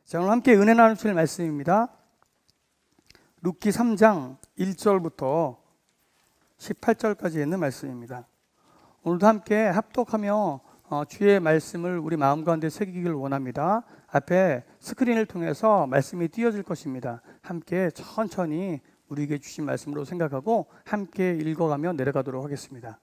자, 오늘 함께 은혜 나누실 말씀입니다. 룻기 3장 1절부터 18절까지 있는 말씀입니다. 오늘도 함께 합독하며 주의 말씀을 우리 마음 가운데 새기길 원합니다. 앞에 스크린을 통해서 말씀이 띄어질 것입니다. 함께 천천히 우리에게 주신 말씀으로 생각하고 함께 읽어가며 내려가도록 하겠습니다.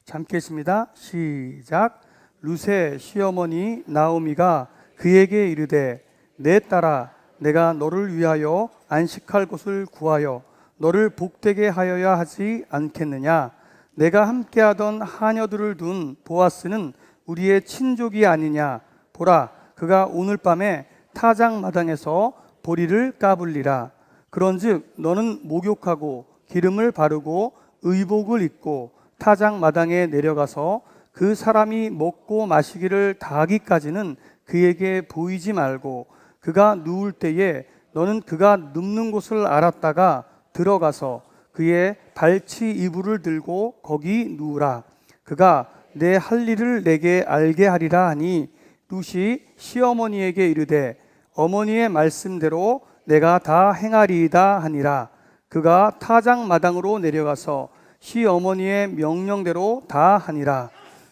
자, 함께 했습니다. 시작. 룻의 시어머니 나오미가 그에게 이르되 내 딸아, 내가 너를 위하여 안식할 곳을 구하여 너를 복되게 하여야 하지 않겠느냐? 내가 함께하던 하녀들을 둔 보아스는 우리의 친족이 아니냐? 보라, 그가 오늘 밤에 타작 마당에서 보리를 까불리라. 그런즉 너는 목욕하고 기름을 바르고 의복을 입고 타작 마당에 내려가서 그 사람이 먹고 마시기를 다하기까지는 그에게 보이지 말고 그가 누울 때에 너는 그가 눕는 곳을 알았다가 들어가서 그의 발치 이불을 들고 거기 누우라. 그가 내 할 일을 내게 알게 하리라 하니 룻이 시어머니에게 이르되 어머니의 말씀대로 내가 다 행하리이다 하니라. 그가 타작 마당으로 내려가서 시어머니의 명령대로 다 하니라.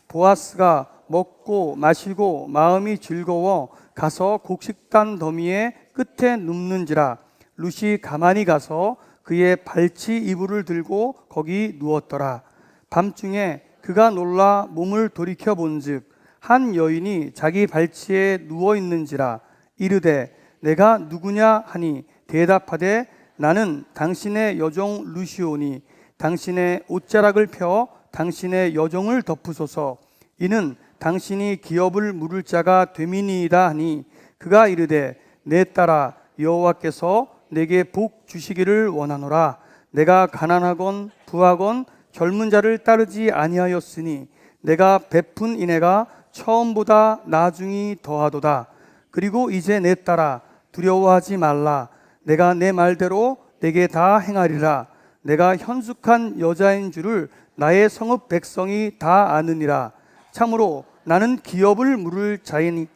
보아스가 먹고 마시고 마음이 즐거워 가서 곡식단 더미의 끝에 눕는지라. 룻이 가만히 가서 그의 발치 이불을 들고 거기 누웠더라. 밤중에 그가 놀라 몸을 돌이켜 본즉 한 여인이 자기 발치에 누워 있는지라. 이르되 내가 누구냐 하니 대답하되 나는 당신의 여종 룻이오니 당신의 옷자락을 펴 당신의 여종을 덮으소서. 이는 당신이 기업을 물을 자가 됨이니이다 하니 그가 이르되 내 딸아, 여호와께서 내게 복 주시기를 원하노라. 내가 가난하건 부하건 젊은 자를 따르지 아니하였으니 내가 베푼 인애가 처음보다 나중이 더하도다. 그리고 이제 내 딸아, 두려워하지 말라. 내가 내 말대로 내게 다 행하리라. 내가 현숙한 여자인 줄을 나의 성읍 백성이 다 아느니라. 참으로 나는 기업을 물을 자이니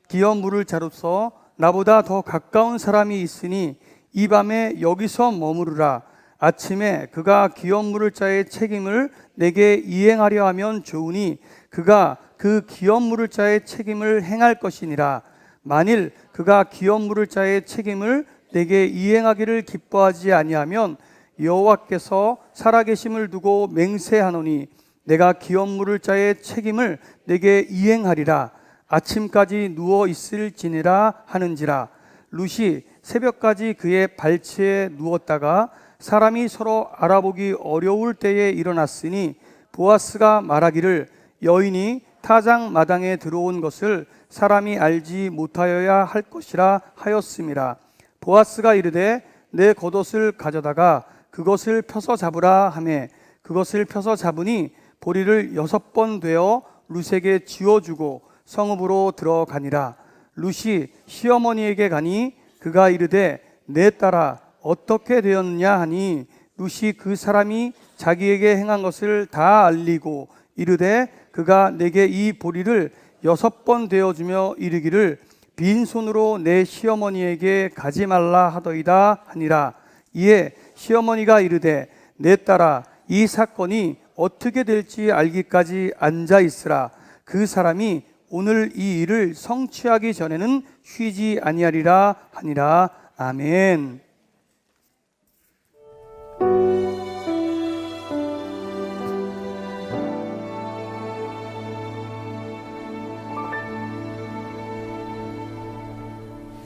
기업 물을 자로서 나보다 더 가까운 사람이 있으니 이 밤에 여기서 머무르라. 아침에 그가 기업 물을 자의 책임을 내게 이행하려 하면 좋으니 그가 그 기업 물을 자의 책임을 행할 것이니라. 만일 그가 기업 물을 자의 책임을 내게 이행하기를 기뻐하지 아니하면 여호와께서 살아계심을 두고 맹세하노니 내가 기업 물을 자의 책임을 내게 이행하리라. 아침까지 누워 있을지니라 하는지라. 룻이 새벽까지 그의 발치에 누웠다가 사람이 서로 알아보기 어려울 때에 일어났으니 보아스가 말하기를 여인이 타작 마당에 들어온 것을 사람이 알지 못하여야 할 것이라 하였음이라. 보아스가 이르되 내 겉옷을 가져다가 그것을 펴서 잡으라 하매 그것을 펴서 잡으니 보리를 6번 되어 룻에게 지어주고 성읍으로 들어가니라. 룻이 시어머니에게 가니 그가 이르되 내 딸아 어떻게 되었느냐 하니 룻이 그 사람이 자기에게 행한 것을 다 알리고 이르되 그가 내게 이 보리를 6번 되어주며 이르기를 빈손으로 내 시어머니에게 가지 말라 하더이다 하니라. 이에 시어머니가 이르되 내 딸아 이 사건이 어떻게 될지 알기까지 앉아 있으라. 그 사람이 오늘 이 일을 성취하기 전에는 쉬지 아니하리라 하니라. 아멘.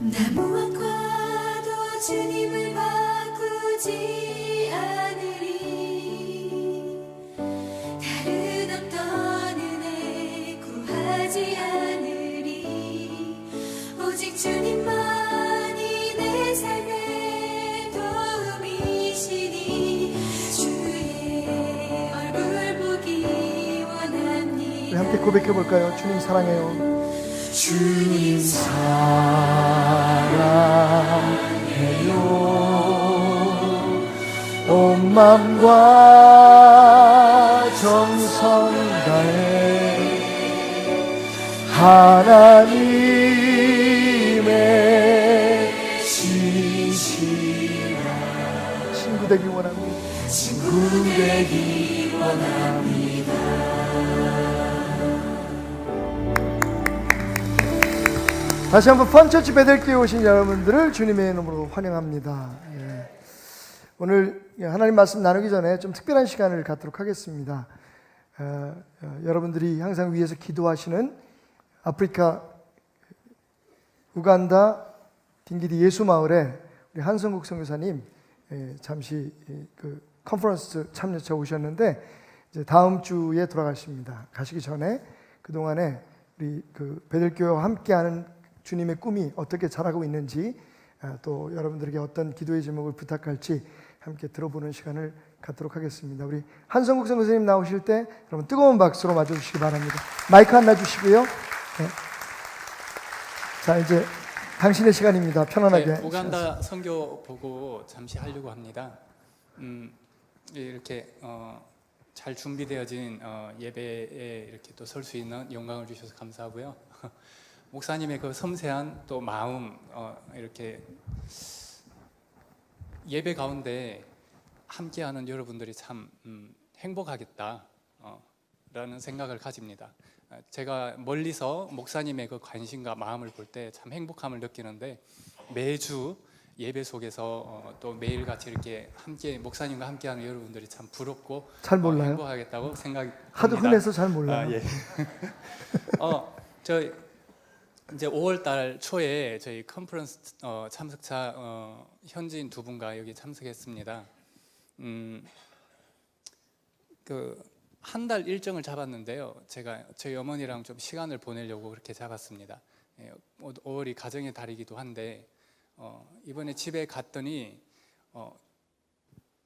나 무엇과도 주님을 바꾸지 않으리. 다른 어떤 은혜 구하지 않으리. 오직 주님만이 내 삶의 도움이시니 주의 얼굴 보기 원합니다. 우리 함께 고백해 볼까요? 주님 사랑해요. 주님 사랑해요. 온 맘과 정성 다해 하나님의 친구 되기 원합니다. 친구 되기 원합니다. 다시 한번 펀처치 베델교회 오신 여러분들을 주님의 이름으로 환영합니다. 예. 오늘 하나님 말씀 나누기 전에 좀 특별한 시간을 갖도록 하겠습니다. 여러분들이 항상 위에서 기도하시는 아프리카 우간다 딩기디 예수마을에 우리 한성국 선교사님 잠시 그 컨퍼런스 참여차 오셨는데 이제 다음 주에 돌아가십니다. 가시기 전에 그 동안에 우리 그 베델교회와 함께하는 주님의 꿈이 어떻게 자라고 있는지 또 여러분들에게 어떤 기도의 제목을 부탁할지 함께 들어보는 시간을 갖도록 하겠습니다. 우리 한성국 선교사님 나오실 때 여러분 뜨거운 박수로 맞아주시기 바랍니다. 마이크 안 놔주시고요. 네. 자 이제 당신의 시간입니다. 편안하게. 네, 우간다 선교 보고 잠시 하려고 합니다. 이렇게 잘 준비되어진 예배에 이렇게 또 설 수 있는 영광을 주셔서 감사하고요. 목사님의 그 섬세한 또 마음 이렇게 예배 가운데 함께하는 여러분들이 참 행복하겠다 라는 생각을 가집니다. 제가 멀리서 목사님의 그 관심과 마음을 볼 때 참 행복함을 느끼는데 매주 예배 속에서 또 매일같이 이렇게 함께 목사님과 함께하는 여러분들이 참 부럽고 잘 몰라요. 행복하겠다고 생각합니다. 하도 흔해서 잘 몰라요. 예. 저 이제 5월달 초에 저희 컨퍼런스 참석자 현지인 두 분과 여기 참석했습니다. 그 한 달 일정을 잡았는데요. 제가 저희 어머니랑 좀 시간을 보내려고 그렇게 잡았습니다. 5월이 가정의 달이기도 한데 이번에 집에 갔더니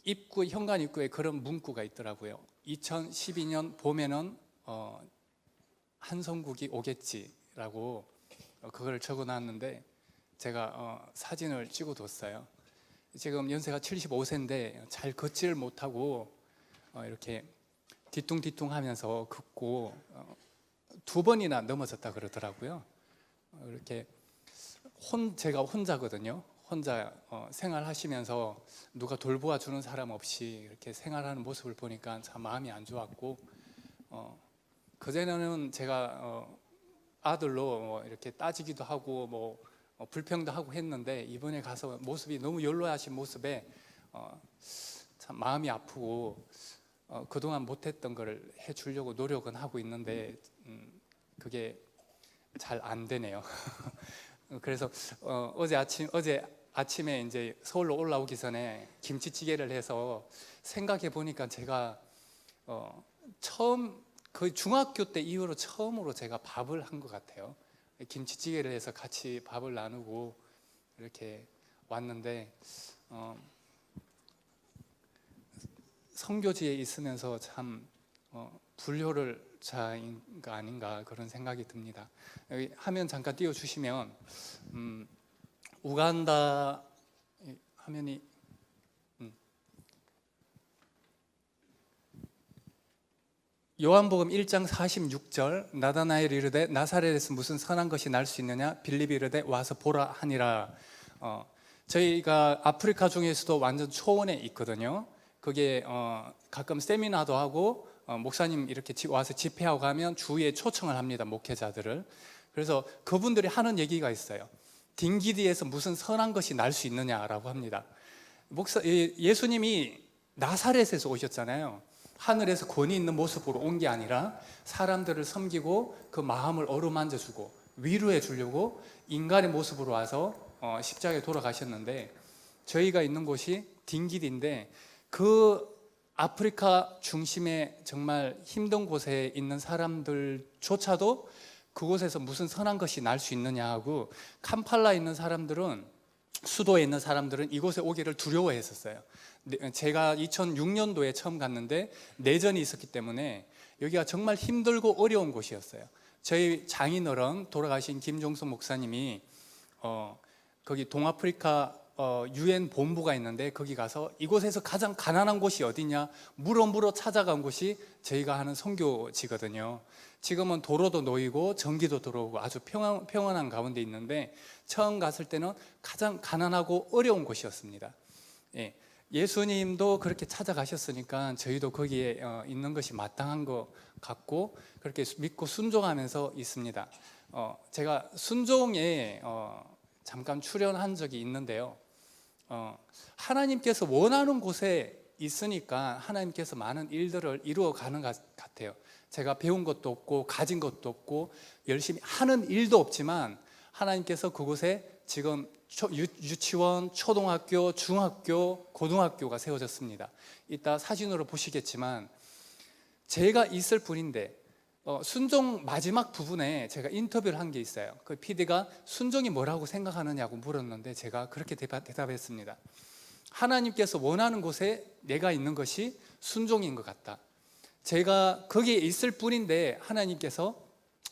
입구 현관 입구에 그런 문구가 있더라고요. 2012년 봄에는 한성국이 오겠지라고 그걸 적어놨는데 제가 사진을 찍어뒀어요. 지금 연세가 75세인데 잘 걷지를 못하고 이렇게 뒤뚱뒤뚱하면서 걷고 2번이나 넘어졌다 그러더라고요. 이렇게 제가 혼자거든요. 혼자 생활하시면서 누가 돌보아 주는 사람 없이 이렇게 생활하는 모습을 보니까 참 마음이 안 좋았고 그전에는 제가 아들로 이렇게 따지기도 하고 불평도 했는데 이번에 가서 모습이 너무 연로하신 모습에 참 마음이 아프고 그동안 못했던 걸 해주려고 노력은 하고 있는데 그게 잘 안 되네요. 그래서 어제 아침에 이제 서울로 올라오기 전에 김치찌개를 해서 생각해 보니까 제가 처음 거의 중학교 때 이후로 처음으로 제가 밥을 한 것 같아요. 김치찌개를 해서 같이 밥을 나누고 이렇게 왔는데 선교지에 있으면서 참 불효를 자인 거 아닌가 그런 생각이 듭니다. 여기 화면 잠깐 띄워주시면 우간다 화면이 요한복음 1장 46절 나다나엘 이르되 나사렛에서 무슨 선한 것이 날 수 있느냐 빌립이 이르되 와서 보라 하니라. 저희가 아프리카 중에서도 완전 초원에 있거든요. 그게 가끔 세미나도 하고 목사님 이렇게 와서 집회하고 가면 주위에 초청을 합니다. 목회자들을. 그래서 그분들이 하는 얘기가 있어요. 딩기디에서 무슨 선한 것이 날 수 있느냐라고 합니다. 예수님이 나사렛에서 오셨잖아요. 하늘에서 권위 있는 모습으로 온 게 아니라 사람들을 섬기고 그 마음을 어루만져주고 위로해 주려고 인간의 모습으로 와서 십자가에 돌아가셨는데 저희가 있는 곳이 딩기디인데 그 아프리카 중심에 정말 힘든 곳에 있는 사람들조차도 그곳에서 무슨 선한 것이 날 수 있느냐 하고 캄팔라에 있는 사람들은 수도에 있는 사람들은 이곳에 오기를 두려워했었어요. 제가 2006년도에 처음 갔는데 내전이 있었기 때문에 여기가 정말 힘들고 어려운 곳이었어요. 저희 장인어른 돌아가신 김종석 목사님이 거기 동아프리카 UN 본부가 있는데 거기 가서 이곳에서 가장 가난한 곳이 어디냐 물어 찾아간 곳이 저희가 하는 선교지거든요. 지금은 도로도 놓이고 전기도 들어오고 아주 평안한 가운데 있는데 처음 갔을 때는 가장 가난하고 어려운 곳이었습니다. 예. 예수님도 그렇게 찾아가셨으니까 저희도 거기에 있는 것이 마땅한 것 같고 그렇게 믿고 순종하면서 있습니다. 제가 순종에 잠깐 출연한 적이 있는데요. 하나님께서 원하는 곳에 있으니까 하나님께서 많은 일들을 이루어가는 것 같아요. 제가 배운 것도 없고 가진 것도 없고 열심히 하는 일도 없지만 하나님께서 그곳에 지금 유치원, 초등학교, 중학교, 고등학교가 세워졌습니다. 이따 사진으로 보시겠지만 제가 있을 뿐인데 순종 마지막 부분에 제가 인터뷰를 한 게 있어요. 그 PD가 순종이 뭐라고 생각하느냐고 물었는데 제가 그렇게 대답했습니다. 하나님께서 원하는 곳에 내가 있는 것이 순종인 것 같다. 제가 거기에 있을 뿐인데 하나님께서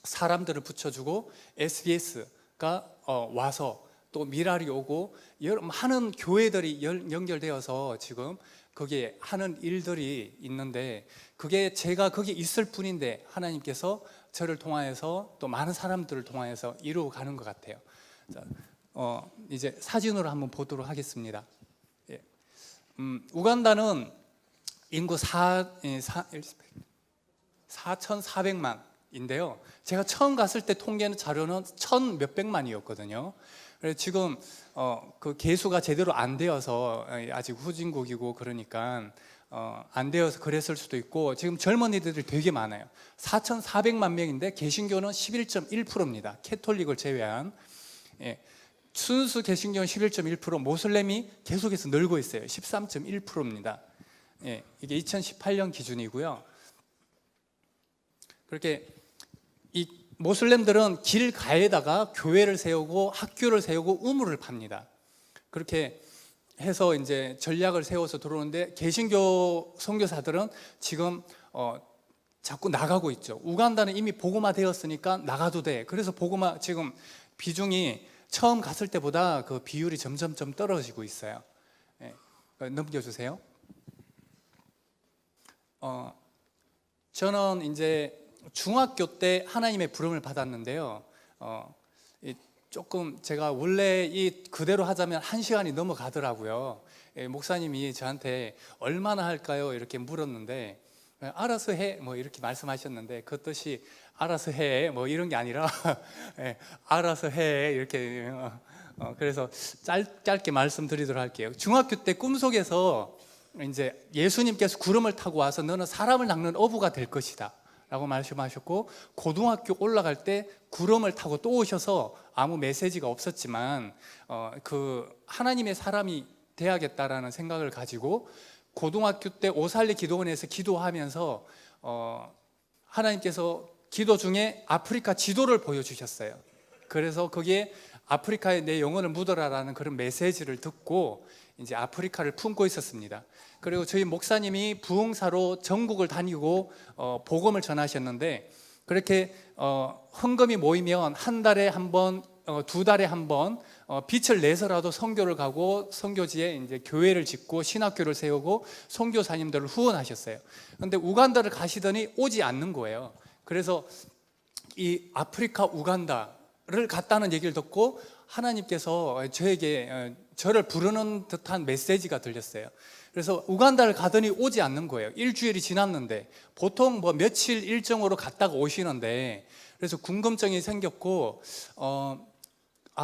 사람들을 붙여주고 SBS가 와서 또 미랄이 오고 많은 교회들이 연결되어서 지금 거기에 하는 일들이 있는데 그게 제가 거기에 있을 뿐인데 하나님께서 저를 통하여서 또 많은 사람들을 통하여서 이루어가는 것 같아요. 자, 이제 사진으로 한번 보도록 하겠습니다. 예. 우간다는 인구 4,400만인데요. 제가 처음 갔을 때 통계는 자료는 1,000 몇백만이었거든요. 그래서 지금 그 개수가 제대로 안 되어서 아직 후진국이고 그러니까 안 되어서 그랬을 수도 있고 지금 젊은이들이 되게 많아요. 4,400만 명인데 개신교는 11.1%입니다. 캐톨릭을 제외한. 예. 순수 개신교는 11.1%, 모슬렘이 계속해서 늘고 있어요. 13.1%입니다. 예, 이게 2018년 기준이고요. 그렇게 이 모슬렘들은 길가에다가 교회를 세우고 학교를 세우고 우물을 팝니다. 그렇게 해서 이제 전략을 세워서 들어오는데 개신교 선교사들은 지금 자꾸 나가고 있죠. 우간다는 이미 복음화 되었으니까 나가도 돼. 그래서 복음화 지금 비중이 처음 갔을 때보다 그 비율이 점점점 떨어지고 있어요. 예, 넘겨주세요. 저는 이제 중학교 때 하나님의 부름을 받았는데요. 조금 제가 원래 이 그대로 하자면 1시간이 넘어가더라고요. 목사님이 저한테 얼마나 할까요? 이렇게 물었는데 알아서 해 뭐 이렇게 말씀하셨는데 그 뜻이 알아서 해 뭐 이런 게 아니라 알아서 해 이렇게 그래서 짧게 말씀드리도록 할게요. 중학교 때 꿈속에서 이제 예수님께서 구름을 타고 와서 너는 사람을 낚는 어부가 될 것이다 라고 말씀하셨고, 고등학교 올라갈 때 구름을 타고 또 오셔서 아무 메시지가 없었지만 그 하나님의 사람이 돼야겠다라는 생각을 가지고 고등학교 때 오살리 기도원에서 기도하면서 하나님께서 기도 중에 아프리카 지도를 보여주셨어요. 그래서 거기에 아프리카에 내 영혼을 묻어라라는 그런 메시지를 듣고 이제 아프리카를 품고 있었습니다. 그리고 저희 목사님이 부흥사로 전국을 다니고 복음을 전하셨는데, 그렇게 헌금이 모이면 한 달에 한 번, 두 달에 한 번 빛을 내서라도 선교를 가고 선교지에 이제 교회를 짓고 신학교를 세우고 선교사님들을 후원하셨어요. 그런데 우간다를 가시더니 오지 않는 거예요. 그래서 이 아프리카 우간다를 갔다는 얘기를 듣고 하나님께서 저에게 저를 부르는 듯한 메시지가 들렸어요. 그래서 우간다를 가더니 오지 않는 거예요. 일주일이 지났는데 보통 뭐 며칠 일정으로 갔다가 오시는데, 그래서 궁금증이 생겼고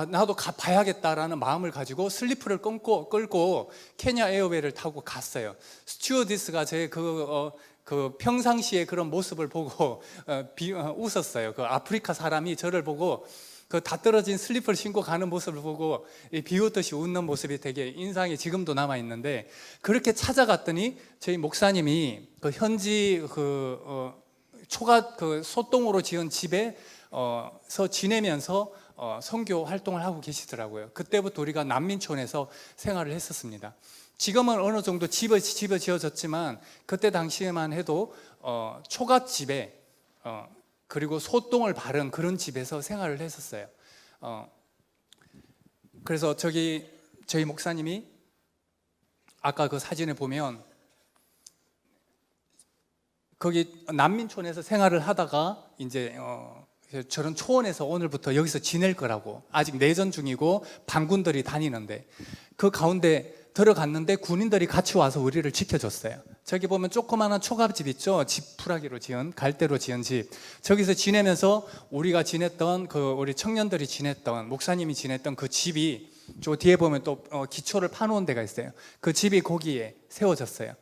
나도 가봐야겠다라는 마음을 가지고 슬리퍼를 끌고 케냐 에어웨이를 타고 갔어요. 스튜어디스가 제 그 평상시에 그런 모습을 보고 웃었어요. 그 아프리카 사람이 저를 보고 그 다 떨어진 슬리퍼를 신고 가는 모습을 보고 비웃듯이 웃는 모습이 되게 인상이 지금도 남아 있는데, 그렇게 찾아갔더니 저희 목사님이 그 현지 초가 소똥으로 지은 집에서 지내면서 선교 활동을 하고 계시더라고요. 그때부터 우리가 난민촌에서 생활을 했었습니다. 지금은 어느 정도 집이 지어졌지만 그때 당시에만 해도 초가집에 그리고 소똥을 바른 그런 집에서 생활을 했었어요. 그래서 저희 목사님이 아까 그 사진에 보면 거기 난민촌에서 생활을 하다가 이제 저런 초원에서 오늘부터 여기서 지낼 거라고, 아직 내전 중이고 반군들이 다니는데 그 가운데 들어갔는데 군인들이 같이 와서 우리를 지켜줬어요. 저기 보면 조그마한 초가집 있죠? 지푸라기로 지은, 갈대로 지은 집. 저기서 지내면서 우리가 지냈던, 우리 청년들이 지냈던, 목사님이 지냈던 그 집이 저 뒤에 보면 또 기초를 파놓은 데가 있어요. 그 집이 거기에 세워졌어요.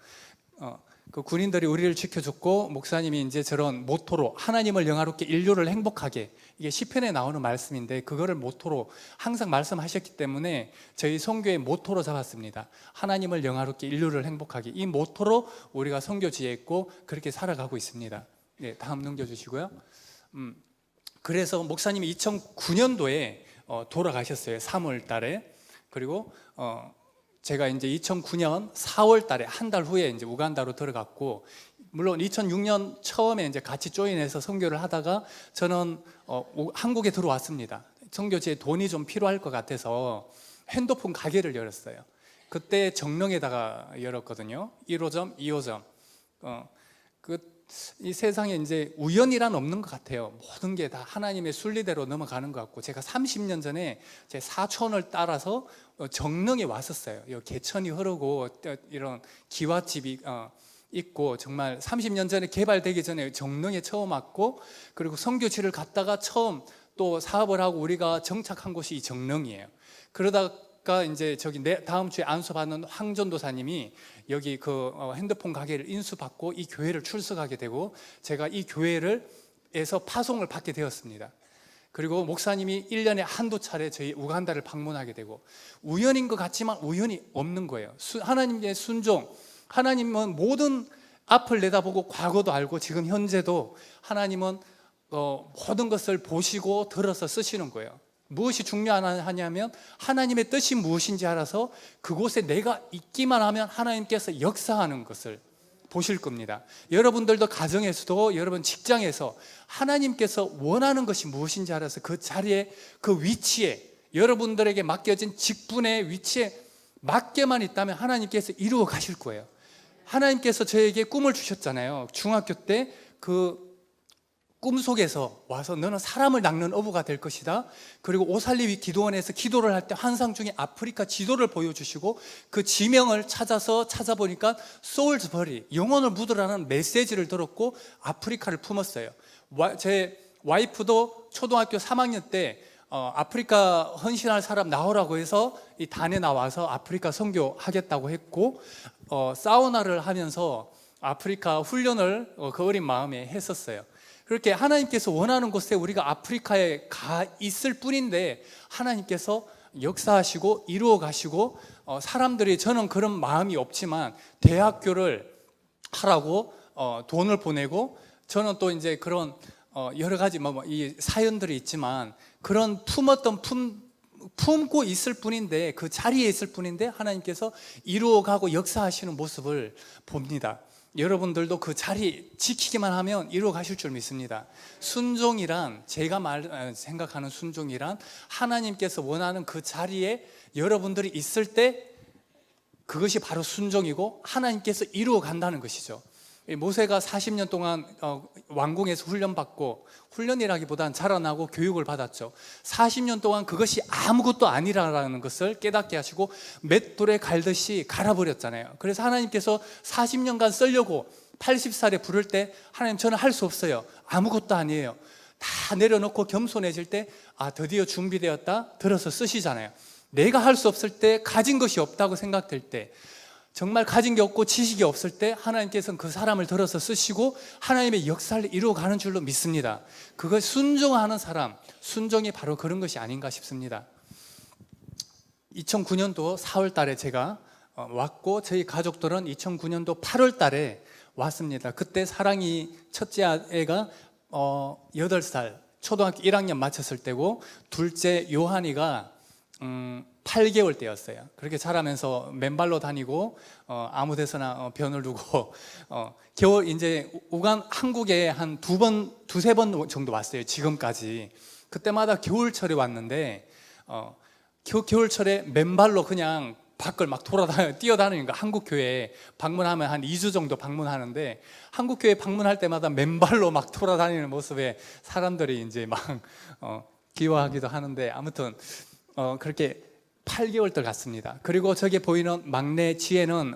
그 군인들이 우리를 지켜줬고, 목사님이 이제 저런 모토로 하나님을 영화롭게 인류를 행복하게, 이게 시편에 나오는 말씀인데 그거를 모토로 항상 말씀하셨기 때문에 저희 선교의 모토로 잡았습니다. 하나님을 영화롭게 인류를 행복하게, 이 모토로 우리가 선교 지혜했고 그렇게 살아가고 있습니다. 네, 다음 넘겨주시고요. 그래서 목사님이 2009년도에 돌아가셨어요. 3월 달에. 그리고 제가 이제 2009년 4월 달에 한 달 후에 이제 우간다로 들어갔고, 물론 2006년 처음에 이제 같이 조인해서 선교를 하다가 저는 한국에 들어왔습니다. 선교지에 돈이 좀 필요할 것 같아서 핸드폰 가게를 열었어요. 그때 정릉에다가 열었거든요. 1호점, 2호점. 이 세상에 이제 우연이란 없는 것 같아요. 모든 게 다 하나님의 순리대로 넘어가는 것 같고, 제가 30년 전에 제 사촌을 따라서 정릉에 왔었어요. 개천이 흐르고 이런 기와집이 있고, 정말 30년 전에 개발되기 전에 정릉에 처음 왔고, 그리고 선교지를 갔다가 처음 또 사업을 하고 우리가 정착한 곳이 이 정릉이에요. 그러다가 이제 저기 다음 주에 안수받는 황전도사님이 여기 핸드폰 가게를 인수받고 이 교회를 출석하게 되고, 제가 이 교회에서 파송을 받게 되었습니다. 그리고 목사님이 1년에 한두 차례 저희 우간다를 방문하게 되고, 우연인 것 같지만 우연이 없는 거예요. 하나님의 순종, 하나님은 모든 앞을 내다보고 과거도 알고 지금 현재도 하나님은 모든 것을 보시고 들어서 쓰시는 거예요. 무엇이 중요하냐면 하나님의 뜻이 무엇인지 알아서 그곳에 내가 있기만 하면 하나님께서 역사하는 것을 보실 겁니다. 여러분들도 가정에서도, 여러분 직장에서 하나님께서 원하는 것이 무엇인지 알아서 그 자리에, 그 위치에, 여러분들에게 맡겨진 직분의 위치에 맞게만 있다면 하나님께서 이루어 가실 거예요. 하나님께서 저에게 꿈을 주셨잖아요. 중학교 때 그 꿈속에서 와서 너는 사람을 낚는 어부가 될 것이다. 그리고 오살리비 기도원에서 기도를 할 때 환상 중에 아프리카 지도를 보여주시고, 그 지명을 찾아보니까 소울즈버리, 영혼을 묻으라는 메시지를 들었고 아프리카를 품었어요. 제 와이프도 초등학교 3학년 때 아프리카 헌신할 사람 나오라고 해서 이 단에 나와서 아프리카 선교하겠다고 했고, 사우나를 하면서 아프리카 훈련을 그 어린 마음에 했었어요. 그렇게 하나님께서 원하는 곳에 우리가 아프리카에 가 있을 뿐인데 하나님께서 역사하시고 이루어 가시고, 사람들이, 저는 그런 마음이 없지만 대학교를 하라고 돈을 보내고, 저는 또 이제 그런 여러 가지 이 사연들이 있지만 그런 품고 있을 뿐인데, 그 자리에 있을 뿐인데 하나님께서 이루어가고 역사하시는 모습을 봅니다. 여러분들도 그 자리 지키기만 하면 이루어 가실 줄 믿습니다. 순종이란, 제가 생각하는 순종이란 하나님께서 원하는 그 자리에 여러분들이 있을 때 그것이 바로 순종이고 하나님께서 이루어 간다는 것이죠. 모세가 40년 동안 왕궁에서 훈련받고, 훈련이라기보단 자라나고 교육을 받았죠. 40년 동안 그것이 아무것도 아니라는 것을 깨닫게 하시고 맷돌에 갈듯이 갈아버렸잖아요. 그래서 하나님께서 40년간 쓰려고 80살에 부를 때, 하나님 저는 할 수 없어요, 아무것도 아니에요, 다 내려놓고 겸손해질 때 드디어 준비되었다, 들어서 쓰시잖아요. 내가 할 수 없을 때, 가진 것이 없다고 생각될 때, 정말 가진 게 없고 지식이 없을 때 하나님께서는 그 사람을 들어서 쓰시고 하나님의 역사를 이루어가는 줄로 믿습니다. 그걸 순종하는 사람, 순종이 바로 그런 것이 아닌가 싶습니다. 2009년도 4월 달에 제가 왔고, 저희 가족들은 2009년도 8월 달에 왔습니다. 그때 사랑이 첫째 애가 8살, 초등학교 1학년 마쳤을 때고, 둘째 요한이가 8개월 때였어요. 그렇게 자라면서 맨발로 다니고 아무 데서나 변을 두고 겨울 이제 한국에 한 두세 번 정도 왔어요. 지금까지. 그때마다 겨울철에 왔는데 겨울철에 맨발로 그냥 밖을 막 뛰어다니니까, 한국 교회에 방문하면 한 2주 정도 방문하는데, 한국 교회 방문할 때마다 맨발로 막 돌아다니는 모습에 사람들이 이제 막 기워하기도 하는데, 아무튼 그렇게 8개월들 갔습니다. 그리고 저기 보이는 막내 지혜는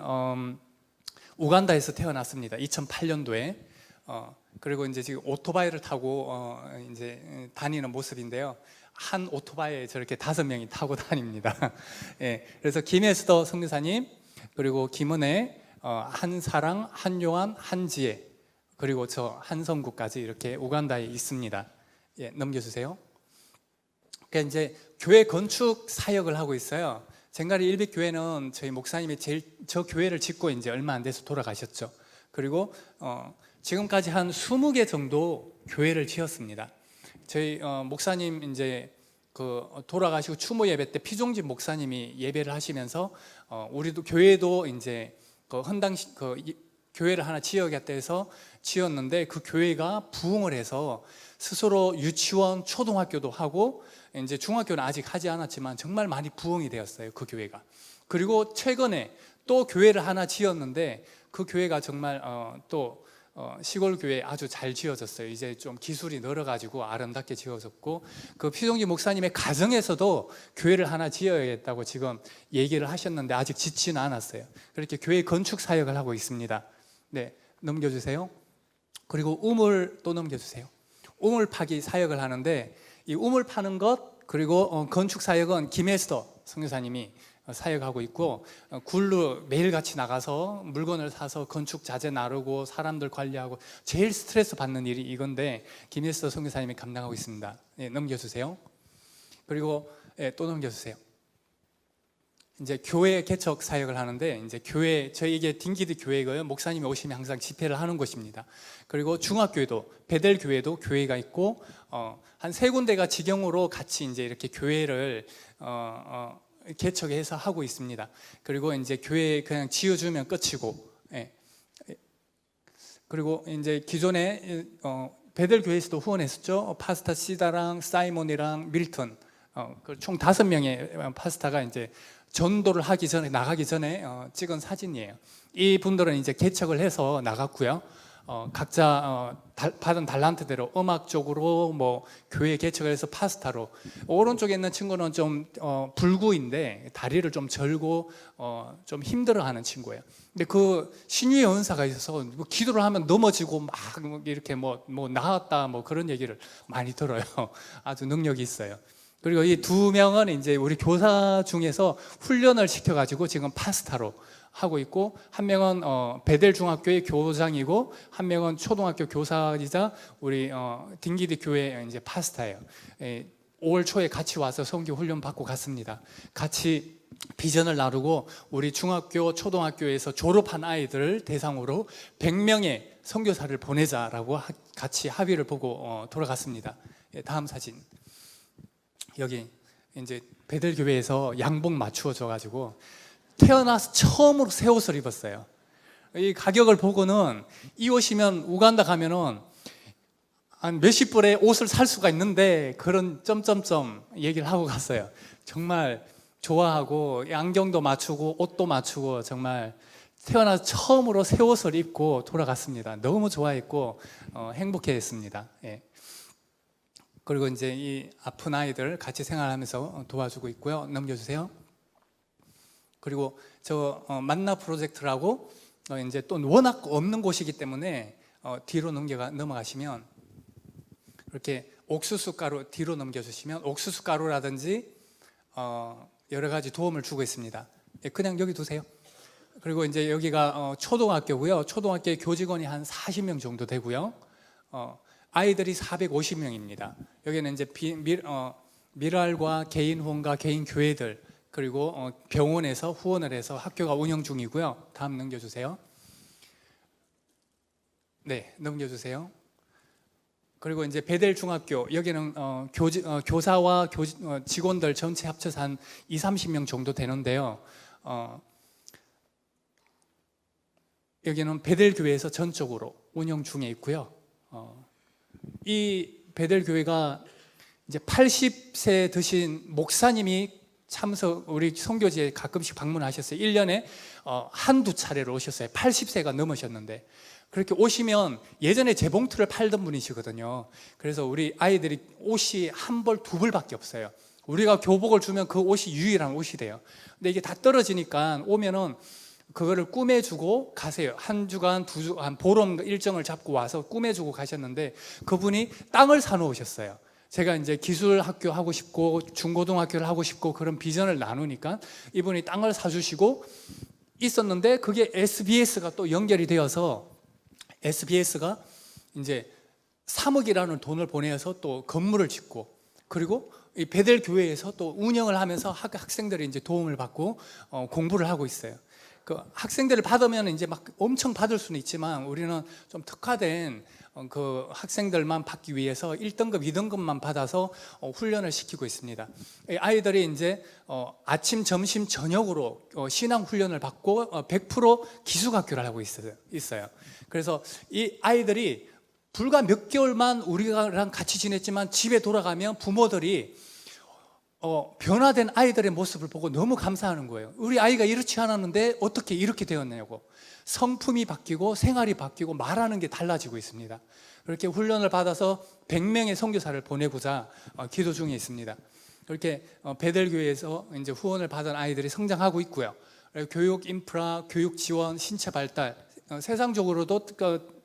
우간다에서 태어났습니다. 2008년도에. 그리고 이제 지금 오토바이를 타고 이제 다니는 모습인데요. 한 오토바이에 저렇게 5명이 타고 다닙니다. 예, 그래서 김혜수도 선교사님, 그리고 김은혜, 한사랑, 한요한, 한지혜, 그리고 저 한성구까지 이렇게 우간다에 있습니다. 예, 넘겨주세요. 그러니까 이제 교회 건축 사역을 하고 있어요. 쟁가리 일빛교회는 저희 목사님이 저 교회를 짓고 이제 얼마 안 돼서 돌아가셨죠. 그리고 지금까지 한 20개 정도 교회를 지었습니다. 저희 목사님 이제 그 돌아가시고 추모 예배 때 피종진 목사님이 예배를 하시면서 우리도 교회도 이제 그 교회를 하나 지어야겠다 해서 지었는데, 그 교회가 부흥을 해서 스스로 유치원, 초등학교도 하고 이제 중학교는 아직 하지 않았지만 정말 많이 부흥이 되었어요, 그 교회가. 그리고 최근에 또 교회를 하나 지었는데 그 교회가 정말 또 시골 교회 아주 잘 지어졌어요. 이제 좀 기술이 늘어가지고 아름답게 지어졌고, 그 피종기 목사님의 가정에서도 교회를 하나 지어야겠다고 지금 얘기를 하셨는데 아직 짓지는 않았어요. 그렇게 교회 건축 사역을 하고 있습니다. 네, 넘겨주세요. 그리고 우물 또 넘겨주세요. 우물 파기 사역을 하는데, 이 우물 파는 것 그리고 건축 사역은 김혜스더 선교사님이 사역하고 있고, 굴로 매일같이 나가서 물건을 사서 건축 자재 나르고 사람들 관리하고 제일 스트레스 받는 일이 이건데 김혜스더 선교사님이 감당하고 있습니다. 네, 넘겨주세요. 그리고 또 넘겨주세요. 이제 교회 개척 사역을 하는데, 이제 교회, 저희 이게 딩기드 교회고요. 목사님이 오시면 항상 집회를 하는 곳입니다. 그리고 중학교에도, 베델 교회도 교회가 있고, 한 3군데가 직영으로 같이 이제 이렇게 교회를 개척해서 하고 있습니다. 그리고 이제 교회 그냥 지어주면 끝이고, 예. 그리고 이제 기존에 베델 교회에서도 후원했었죠. 파스타 시다랑 사이몬이랑 밀턴, 총 5명의 파스타가 이제 전도를 하기 전에, 나가기 전에 찍은 사진이에요. 이 분들은 이제 개척을 해서 나갔고요. 각자 받은 달란트대로 음악적으로 뭐 교회 개척을 해서 파스타로, 오른쪽에 있는 친구는 좀 불구인데 다리를 좀 절고 좀 힘들어하는 친구예요. 근데 그 신유의 은사가 있어서 뭐 기도를 하면 넘어지고 막 이렇게 뭐 나았다 뭐 그런 얘기를 많이 들어요. 아주 능력이 있어요. 그리고 이 2명은 이제 우리 교사 중에서 훈련을 시켜가지고 지금 파스타로 하고 있고, 한 명은 베델 중학교의 교장이고, 한 명은 초등학교 교사이자 우리 딩기드 교회 이제 파스타예요. 5월 초에 같이 와서 선교 훈련 받고 갔습니다. 같이 비전을 나누고 우리 중학교, 초등학교에서 졸업한 아이들을 대상으로 100명의 선교사를 보내자라고 같이 합의를 보고 돌아갔습니다. 다음 사진. 여기 이제 베델 교회에서 양복 맞추어져 가지고 태어나서 처음으로 새 옷을 입었어요. 이 가격을 보고는 이 옷이면 우간다 가면은 한 몇십 불에 옷을 살 수가 있는데 그런 점점점 얘기를 하고 갔어요. 정말 좋아하고 안경도 맞추고 옷도 맞추고 정말 태어나서 처음으로 새 옷을 입고 돌아갔습니다. 너무 좋아했고 행복해했습니다. 예. 그리고 이제 이 아픈 아이들 같이 생활하면서 도와주고 있고요. 넘겨주세요. 그리고 저 만나 프로젝트라고 이제 또 워낙 없는 곳이기 때문에 뒤로 넘어가시면 이렇게 옥수수 가루 뒤로 넘겨주시면 옥수수 가루라든지 여러 가지 도움을 주고 있습니다. 그냥 여기 두세요. 그리고 이제 여기가 초등학교고요. 초등학교에 교직원이 한 40명 정도 되고요. 아이들이 450명입니다. 여기는 이제 미랄과 개인 후원과 개인 교회들, 그리고 병원에서 후원을 해서 학교가 운영 중이고요. 다음 넘겨주세요. 네, 넘겨주세요. 그리고 이제 베델 중학교, 여기는 교사와 직원들 전체 합쳐서 한 20-30명 정도 되는데요. 여기는 베델 교회에서 전적으로 운영 중에 있고요. 이 베델 교회가 이제 80세 드신 목사님이 우리 선교지에 가끔씩 방문하셨어요. 1년에 한두 차례로 오셨어요. 80세가 넘으셨는데 그렇게 오시면, 예전에 재봉틀을 팔던 분이시거든요. 그래서 우리 아이들이 옷이 한 벌, 2벌밖에 없어요. 우리가 교복을 주면 그 옷이 유일한 옷이 돼요. 근데 이게 다 떨어지니까 오면은 그거를 꾸며주고 가세요. 한 주간, 두 주간, 보름 일정을 잡고 와서 꾸며주고 가셨는데 그분이 땅을 사놓으셨어요. 제가 이제 기술학교 하고 싶고 중고등학교를 하고 싶고 그런 비전을 나누니까 이분이 땅을 사주시고 있었는데 그게 SBS가 또 연결이 되어서 SBS가 이제 3억이라는 돈을 보내서 또 건물을 짓고 그리고 이 베델 교회에서 또 운영을 하면서 학생들이 이제 도움을 받고 공부를 하고 있어요. 그 학생들을 받으면 이제 막 엄청 받을 수는 있지만 우리는 좀 특화된 그 학생들만 받기 위해서 1등급, 2등급만 받아서 훈련을 시키고 있습니다. 아이들이 이제 아침, 점심, 저녁으로 신앙 훈련을 받고 100% 기숙학교를 하고 있어요. 그래서 이 아이들이 불과 몇 개월만 우리랑 같이 지냈지만 집에 돌아가면 부모들이 변화된 아이들의 모습을 보고 너무 감사하는 거예요. 우리 아이가 이렇지 않았는데 어떻게 이렇게 되었냐고. 성품이 바뀌고 생활이 바뀌고 말하는 게 달라지고 있습니다. 그렇게 훈련을 받아서 100명의 선교사를 보내고자 기도 중에 있습니다. 그렇게 베델교회에서 이제 후원을 받은 아이들이 성장하고 있고요. 교육 인프라, 교육 지원, 신체 발달, 세상적으로도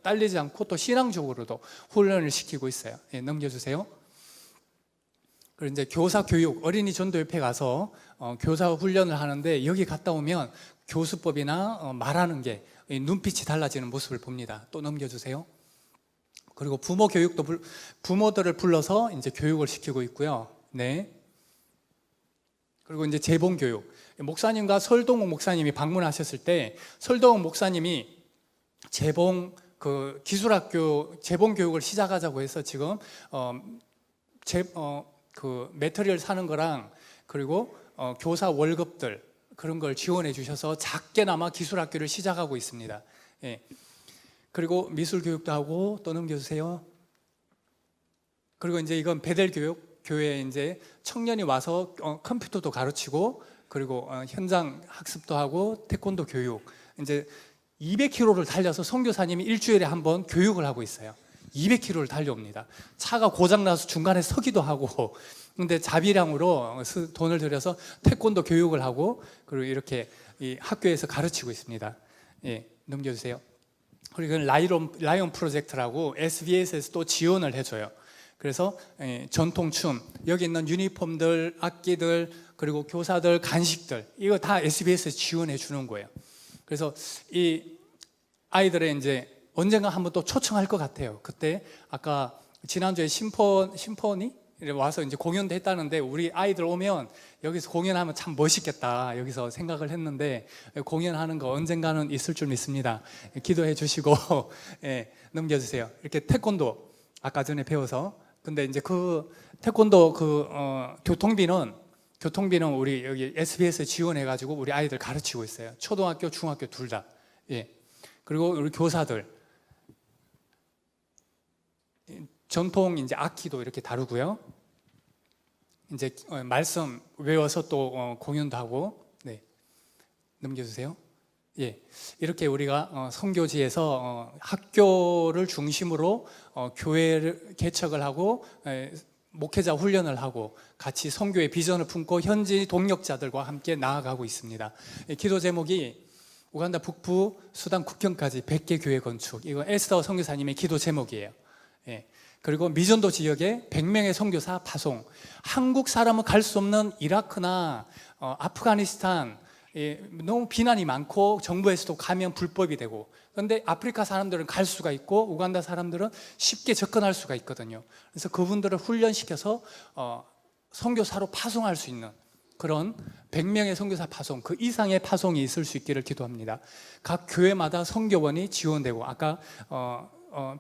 딸리지 않고 또 신앙적으로도 훈련을 시키고 있어요. 예, 넘겨주세요. 그리고 이제 교사 교육, 어린이 전도협회 가서 교사 훈련을 하는데 여기 갔다 오면 교수법이나 말하는 게 눈빛이 달라지는 모습을 봅니다. 또 넘겨주세요. 그리고 부모 교육도 부모들을 불러서 이제 교육을 시키고 있고요. 네. 그리고 이제 재봉 교육. 목사님과 설동욱 목사님이 방문하셨을 때 설동욱 목사님이 재봉 그 기술학교 재봉 교육을 시작하자고 해서 지금 그 매트리얼 사는 거랑 그리고 교사 월급들 그런 걸 지원해 주셔서 작게나마 기술학교를 시작하고 있습니다. 예. 그리고 미술 교육도 하고 또 넘겨주세요. 그리고 이제 이건 베델 교회에 이제 청년이 와서 컴퓨터도 가르치고 그리고 현장 학습도 하고 태권도 교육 이제 200km를 달려서 선교사님이 일주일에 한 번 교육을 하고 있어요. 200km를 달려옵니다. 차가 고장나서 중간에 서기도 하고 근데 자비량으로 돈을 들여서 태권도 교육을 하고 그리고 이렇게 이 학교에서 가르치고 있습니다. 예, 넘겨주세요. 그리고 라이온 프로젝트라고 SBS에서 또 지원을 해줘요. 그래서 전통춤, 여기 있는 유니폼들, 악기들, 그리고 교사들, 간식들 이거 다 SBS에서 지원해 주는 거예요. 그래서 이 아이들의 이제 언젠가 한번 또 초청할 것 같아요. 그때 아까 지난주에 심포니 와서 이제 공연도 했다는데 우리 아이들 오면 여기서 공연하면 참 멋있겠다 여기서 생각을 했는데 공연하는 거 언젠가는 있을 줄 믿습니다. 기도해 주시고 예, 넘겨주세요. 이렇게 태권도 아까 전에 배워서 근데 이제 그 태권도 교통비는 우리 여기 SBS에 지원해가지고 우리 아이들 가르치고 있어요. 초등학교, 중학교 둘 다. 예. 그리고 우리 교사들 전통 이제 악기도 이렇게 다루고요. 이제 말씀 외워서 또 공연도 하고. 네. 넘겨주세요. 예. 이렇게 우리가 선교지에서 학교를 중심으로 교회를 개척을 하고. 목회자 훈련을 하고 같이 선교의 비전을 품고 현지 동력자들과 함께 나아가고 있습니다. 기도 제목이 우간다 북부 수단 국경까지 100개 교회 건축. 이거 에스더 선교사님의 기도 제목이에요. 예. 그리고 미전도 지역에 100명의 선교사 파송. 한국 사람은 갈 수 없는 이라크나 아프가니스탄 너무 비난이 많고 정부에서도 가면 불법이 되고 그런데 아프리카 사람들은 갈 수가 있고 우간다 사람들은 쉽게 접근할 수가 있거든요. 그래서 그분들을 훈련시켜서 선교사로 파송할 수 있는 그런 100명의 선교사 파송 그 이상의 파송이 있을 수 있기를 기도합니다. 각 교회마다 선교원이 지원되고 아까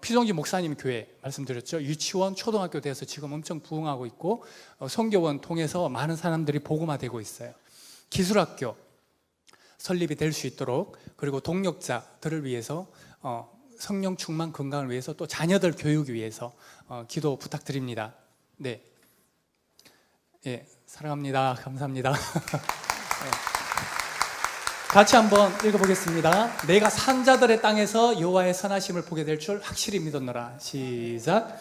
피종지 목사님 교회 말씀드렸죠. 유치원, 초등학교 돼서 지금 엄청 부흥하고 있고 선교원 통해서 많은 사람들이 복음화되고 있어요. 기술학교 설립이 될 수 있도록 그리고 동력자들을 위해서 성령 충만 건강을 위해서 또 자녀들 교육을 위해서 기도 부탁드립니다. 네, 예, 사랑합니다. 감사합니다. 네. 같이 한번 읽어보겠습니다. 내가 산자들의 땅에서 여호와의 선하심을 보게 될 줄 확실히 믿었노라. 시작.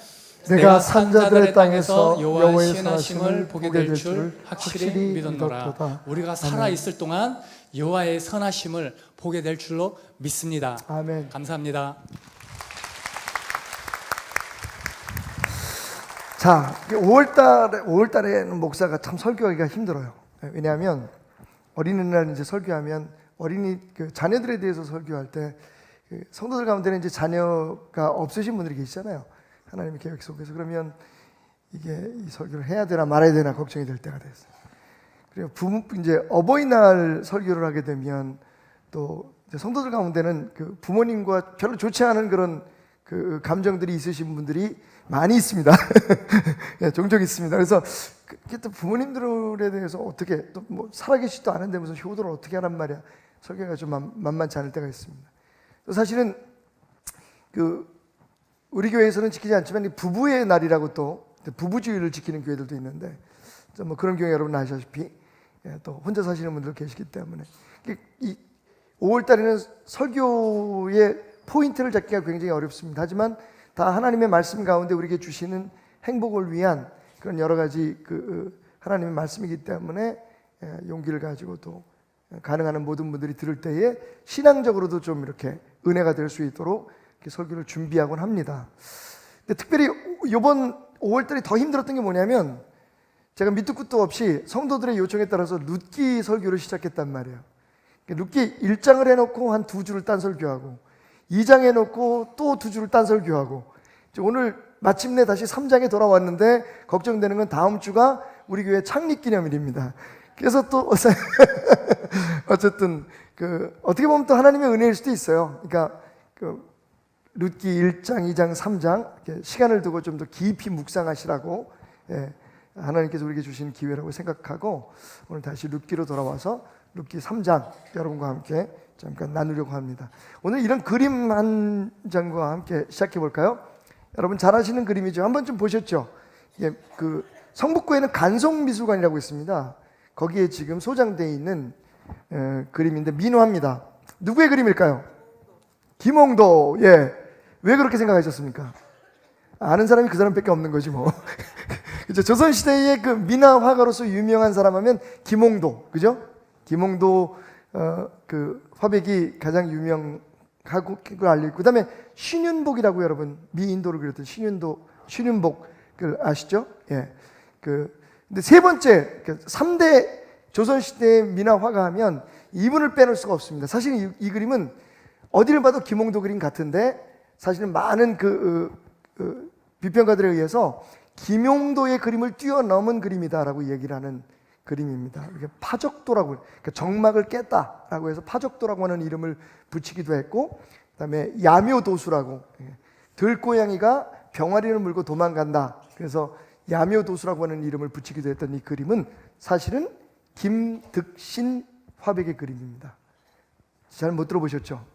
내가 산자들의 땅에서 여호와의 선하심을 보게 될 줄 확실히 믿었노라. 믿었도다. 우리가 살아 있을 동안 여호와의 선하심을 보게 될 줄로 믿습니다. 아멘. 감사합니다. 자, 5월달에는 목사가 참 설교하기가 힘들어요. 왜냐하면 어린이날 이제 설교하면 자녀들에 대해서 설교할 때 성도들 가운데는 이제 자녀가 없으신 분들이 계시잖아요. 하나님의 계획 속에서. 그러면 이게 이 설교를 해야 되나 말아야 되나 걱정이 될 때가 됐어요. 그리고 이제 어버이날 설교를 하게 되면 또 이제 성도들 가운데는 그 부모님과 별로 좋지 않은 그런 그 감정들이 있으신 분들이 많이 있습니다. 예, 종종 있습니다. 그래서 또 부모님들에 대해서 어떻게 또 뭐 살아계시지도 않은데 무슨 효도를 어떻게 하란 말이야. 설교가 좀 만만치 않을 때가 있습니다. 또 사실은 우리 교회에서는 지키지 않지만 이 부부의 날이라고 또 부부주의를 지키는 교회들도 있는데 뭐 그런 경우 여러분 아시다시피 또 혼자 사시는 분들 계시기 때문에 이 5월달에는 설교의 포인트를 잡기가 굉장히 어렵습니다. 하지만 다 하나님의 말씀 가운데 우리에게 주시는 행복을 위한 그런 여러 가지 하나님의 말씀이기 때문에 용기를 가지고 또 가능한 모든 분들이 들을 때에 신앙적으로도 좀 이렇게 은혜가 될 수 있도록 이렇게 설교를 준비하곤 합니다. 근데 특별히 이번 5월달이 더 힘들었던 게 뭐냐면 제가 밑도 끝도 없이 성도들의 요청에 따라서 룻기 설교를 시작했단 말이에요. 룻기 1장을 해놓고 한 2주를 딴 설교하고 2장 해놓고 또 2주를 딴 설교하고 오늘 마침내 다시 3장에 돌아왔는데 걱정되는 건 다음 주가 우리 교회 창립기념일입니다. 그래서 또 어쨌든 어떻게 보면 또 하나님의 은혜일 수도 있어요. 그러니까 룻기 1장, 2장, 3장 이렇게 시간을 두고 좀 더 깊이 묵상하시라고 하나님께서 우리에게 주신 기회라고 생각하고 오늘 다시 룻기로 돌아와서 룻기 3장 여러분과 함께 잠깐 나누려고 합니다. 오늘 이런 그림 한 장과 함께 시작해 볼까요? 여러분 잘 아시는 그림이죠. 한번 좀 보셨죠? 예, 성북구에는 간송미술관이라고 있습니다. 거기에 지금 소장되어 있는 그림인데 민화입니다. 누구의 그림일까요? 김홍도. 예, 왜 그렇게 생각하셨습니까? 아는 사람이 그 사람밖에 없는 거지 뭐. 그죠? 조선시대의 그 민화 화가로서 유명한 사람 하면 김홍도, 그죠? 김홍도 화백이 가장 유명하고 그걸 알리고 그다음에 신윤복이라고 여러분 미인도를 그렸던 신윤복을 아시죠? 예. 근데 세 번째 3대 조선시대의 민화 화가 하면 이분을 빼놓을 수가 없습니다. 사실 이 그림은 어디를 봐도 김홍도 그림 같은데 사실은 많은 비평가들에 의해서 김홍도의 그림을 뛰어넘은 그림이다라고 얘기를 하는 그림입니다. 이게 파적도라고, 그러니까 정막을 깼다라고 해서 파적도라고 하는 이름을 붙이기도 했고, 그다음에 야묘도수라고, 들고양이가 병아리를 물고 도망간다. 그래서 야묘도수라고 하는 이름을 붙이기도 했던 이 그림은 사실은 김득신 화백의 그림입니다. 잘 못 들어보셨죠?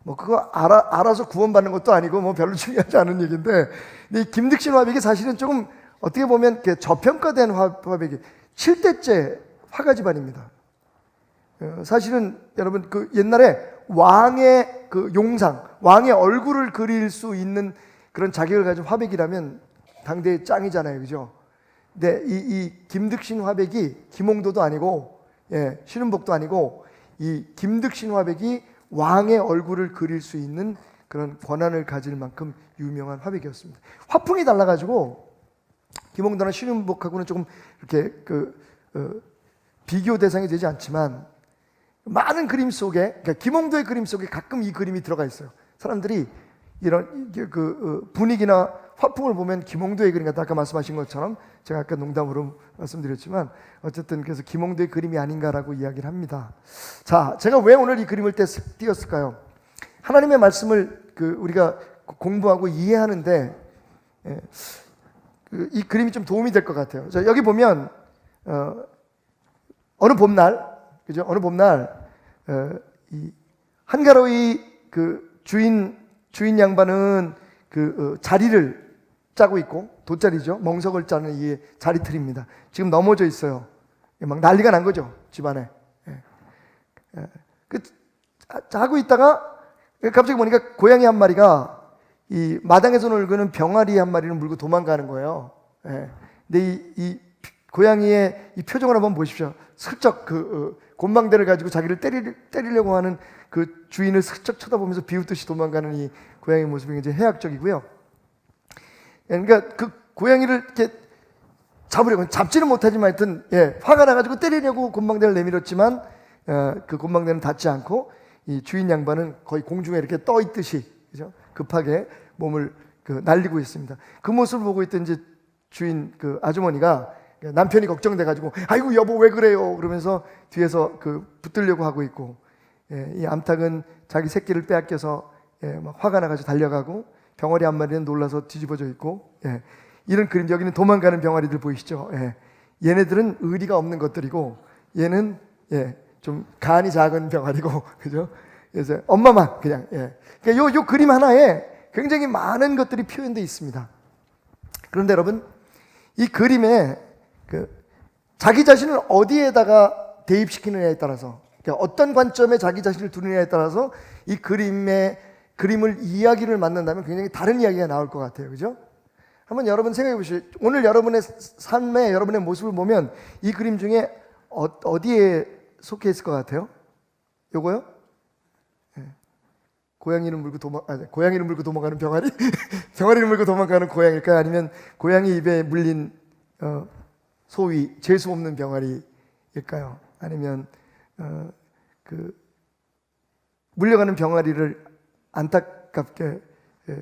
뭐 그거 알아서 구원받는 것도 아니고 뭐 별로 중요하지 않은 얘기인데, 근데 이 김득신 화백이 사실은 조금 어떻게 보면 저평가된 화백이 7대째 화가 집안입니다. 사실은 여러분 옛날에 왕의 용상, 왕의 얼굴을 그릴 수 있는 그런 자격을 가진 화백이라면 당대의 짱이잖아요, 그죠? 근데 이 김득신 화백이 김홍도도 아니고, 신은복도 아니고, 이 김득신 화백이 왕의 얼굴을 그릴 수 있는 그런 권한을 가질 만큼 유명한 화백이었습니다. 화풍이 달라가지고 김홍도나 신은복하고는 조금 이렇게 비교 대상이 되지 않지만 많은 그림 속에, 그러니까 김홍도의 그림 속에 가끔 이 그림이 들어가 있어요. 사람들이 이런 분위기나 화풍을 보면 김홍도의 그림 같다. 아까 말씀하신 것처럼 제가 아까 농담으로 말씀드렸지만 어쨌든 그래서 김홍도의 그림이 아닌가라고 이야기를 합니다. 자, 제가 왜 오늘 이 그림을 띄었을까요? 하나님의 말씀을 우리가 공부하고 이해하는데 이 그림이 좀 도움이 될 것 같아요. 자, 여기 보면 어느 봄날, 그죠? 어느 봄날 이 한가로이 주인 양반은 자리를 짜고 있고, 돗자리죠. 멍석을 짜는 이 자리틀입니다. 지금 넘어져 있어요. 막 난리가 난 거죠, 집안에. 하고 있다가 갑자기 보니까 고양이 한 마리가 이 마당에서 놀고는 병아리 한 마리를 물고 도망가는 거예요. 예. 근데 이 고양이의 이 표정을 한번 보십시오. 슬쩍 곤망대를 가지고 자기를 때리려고 하는 그 주인을 슬쩍 쳐다보면서 비웃듯이 도망가는 이 고양이 모습이 굉장히 해학적이고요. 그러니까 그 고양이를 이렇게 잡으려고 잡지는 못하지만 하여튼 화가 나가지고 때리려고 곤망대를 내밀었지만 그 곤망대는 닿지 않고 이 주인 양반은 거의 공중에 이렇게 떠 있듯이, 그죠? 급하게 몸을 날리고 있습니다. 그 모습을 보고 있던 이제 주인 그 아주머니가 남편이 걱정돼가지고 아이고 여보 왜 그래요? 그러면서 뒤에서 붙들려고 하고 있고, 이 암탉은 자기 새끼를 빼앗겨서 막 화가 나가지고 달려가고, 병아리 한 마리는 놀라서 뒤집어져 있고, 이런 그림. 여기는 도망가는 병아리들 보이시죠? 얘네들은 의리가 없는 것들이고, 얘는 좀 간이 작은 병아리고, 그죠? 그래서 엄마만 그냥. 그러니까 요 그림 하나에 굉장히 많은 것들이 표현되어 있습니다. 그런데 여러분, 이 그림에 자기 자신을 어디에다가 대입시키느냐에 따라서, 그러니까 어떤 관점에 자기 자신을 두느냐에 따라서 이 그림을 이야기를 만든다면 굉장히 다른 이야기가 나올 것 같아요. 그죠? 한번 여러분 생각해 보시죠. 오늘 여러분의 삶에 여러분의 모습을 보면 이 그림 중에 어디에 속해 있을 것 같아요? 요거요? 고양이를 물고 도망가는 병아리? 병아리를 물고 도망가는 고양이일까요? 아니면 고양이 입에 물린 소위 재수 없는 병아리일까요? 아니면 물려가는 병아리를 안타깝게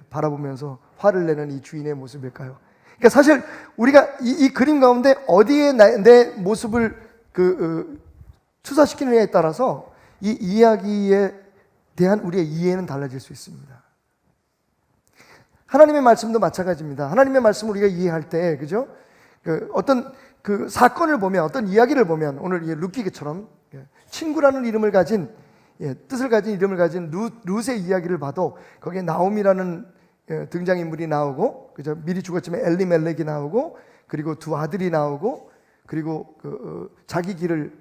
바라보면서 화를 내는 이 주인의 모습일까요? 그러니까 사실 우리가 이 그림 가운데 어디에 내 모습을 투사시키느냐에 따라서 이 이야기에 대한 우리의 이해는 달라질 수 있습니다. 하나님의 말씀도 마찬가지입니다. 하나님의 말씀을 우리가 이해할 때, 그죠? 어떤 사건을 보면, 어떤 이야기를 보면, 오늘 이 룻기처럼 친구라는 이름을 가진, 뜻을 가진 이름을 가진 룻의 이야기를 봐도 거기에 나옴이라는 등장인물이 나오고, 그죠? 미리 죽었지만 엘리멜렉이 나오고, 그리고 두 아들이 나오고, 그리고 자기 길을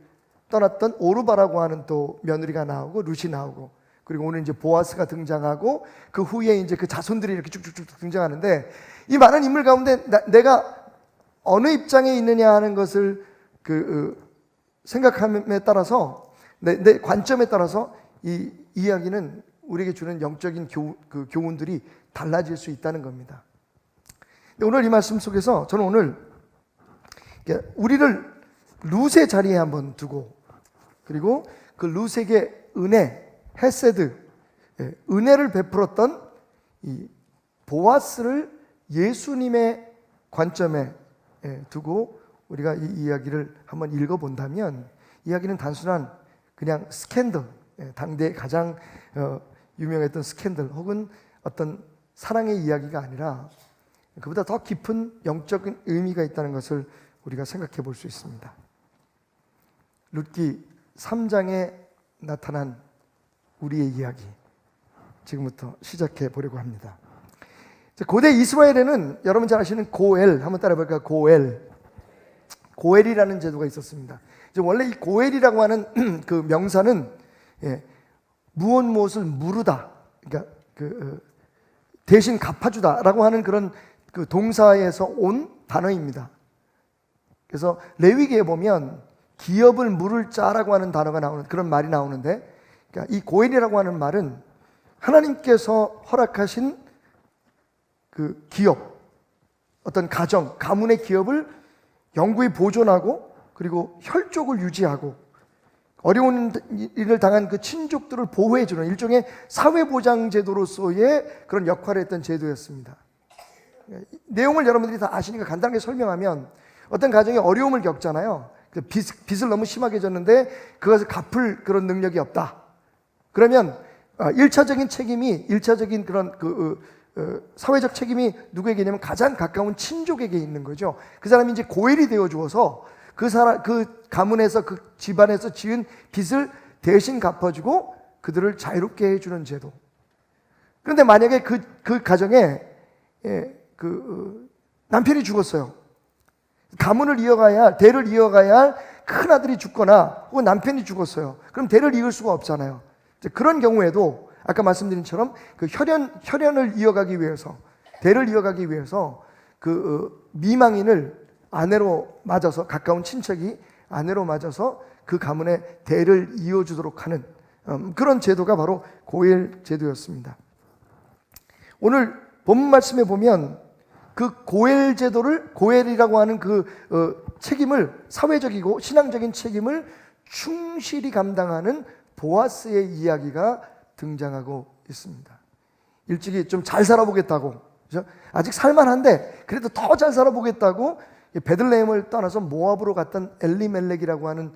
떠났던 오르바라고 하는 또 며느리가 나오고, 룻이 나오고, 그리고 오늘 이제 보아스가 등장하고, 그 후에 이제 그 자손들이 이렇게 쭉쭉쭉 등장하는데, 이 많은 인물 가운데 내가 어느 입장에 있느냐 하는 것을 생각함에 따라서, 내 관점에 따라서 이 이야기는 우리에게 주는 영적인 교훈들이 달라질 수 있다는 겁니다. 근데 오늘 이 말씀 속에서 저는 오늘 우리를 룻의 자리에 한번 두고, 그리고 그 룻에게 헤세드, 은혜를 베풀었던 이 보아스를 예수님의 관점에 두고 우리가 이 이야기를 한번 읽어본다면, 이야기는 단순한 그냥 스캔들, 당대 가장 유명했던 스캔들 혹은 어떤 사랑의 이야기가 아니라 그보다 더 깊은 영적인 의미가 있다는 것을 우리가 생각해 볼 수 있습니다. 룻기 3장에 나타난 우리의 이야기, 지금부터 시작해 보려고 합니다. 고대 이스라엘에는 여러분 잘 아시는 고엘, 한번 따라 볼까요? 고엘이라는 제도가 있었습니다. 원래 이 고엘이라고 하는 그 명사는 무엇을 무르다, 그러니까 대신 갚아주다라고 하는 그런 그 동사에서 온 단어입니다. 그래서 레위기에 보면 기업을 물을 자라고 하는 단어가 나오는, 그런 말이 나오는데, 그러니까 이 고엘이라고 하는 말은 하나님께서 허락하신 그 기업, 어떤 가문의 기업을 영구히 보존하고, 그리고 혈족을 유지하고, 어려운 일을 당한 그 친족들을 보호해주는 일종의 사회보장제도로서의 그런 역할을 했던 제도였습니다. 내용을 여러분들이 다 아시니까 간단하게 설명하면, 어떤 가정이 어려움을 겪잖아요. 빚을 너무 심하게 졌는데 그것을 갚을 그런 능력이 없다. 그러면 1차적인 책임이, 1차적인 그런 사회적 책임이 누구에게 있냐면 가장 가까운 친족에게 있는 거죠. 그 사람이 이제 고엘이 되어 주어서 그 가문에서, 그 집안에서 지은 빚을 대신 갚아주고 그들을 자유롭게 해주는 제도. 그런데 만약에 그 가정에 남편이 죽었어요. 가문을 이어가야 할, 대를 이어가야 할 큰아들이 죽거나 혹은 남편이 죽었어요. 그럼 대를 이을 수가 없잖아요. 그런 경우에도 아까 말씀드린 처럼 그 혈연을 이어가기 위해서, 대를 이어가기 위해서 그 미망인을 아내로 맞아서, 가까운 친척이 아내로 맞아서 그 가문의 대를 이어주도록 하는 그런 제도가 바로 고엘 제도였습니다. 오늘 본문 말씀에 보면 그 고엘 제도를, 고엘이라고 하는 그 책임을, 사회적이고 신앙적인 책임을 충실히 감당하는 보아스의 이야기가 등장하고 있습니다. 일찍이 좀 잘 살아보겠다고, 그죠? 아직 살만한데 그래도 더 잘 살아보겠다고 베들레헴을 떠나서 모압으로 갔던 엘리멜렉이라고 하는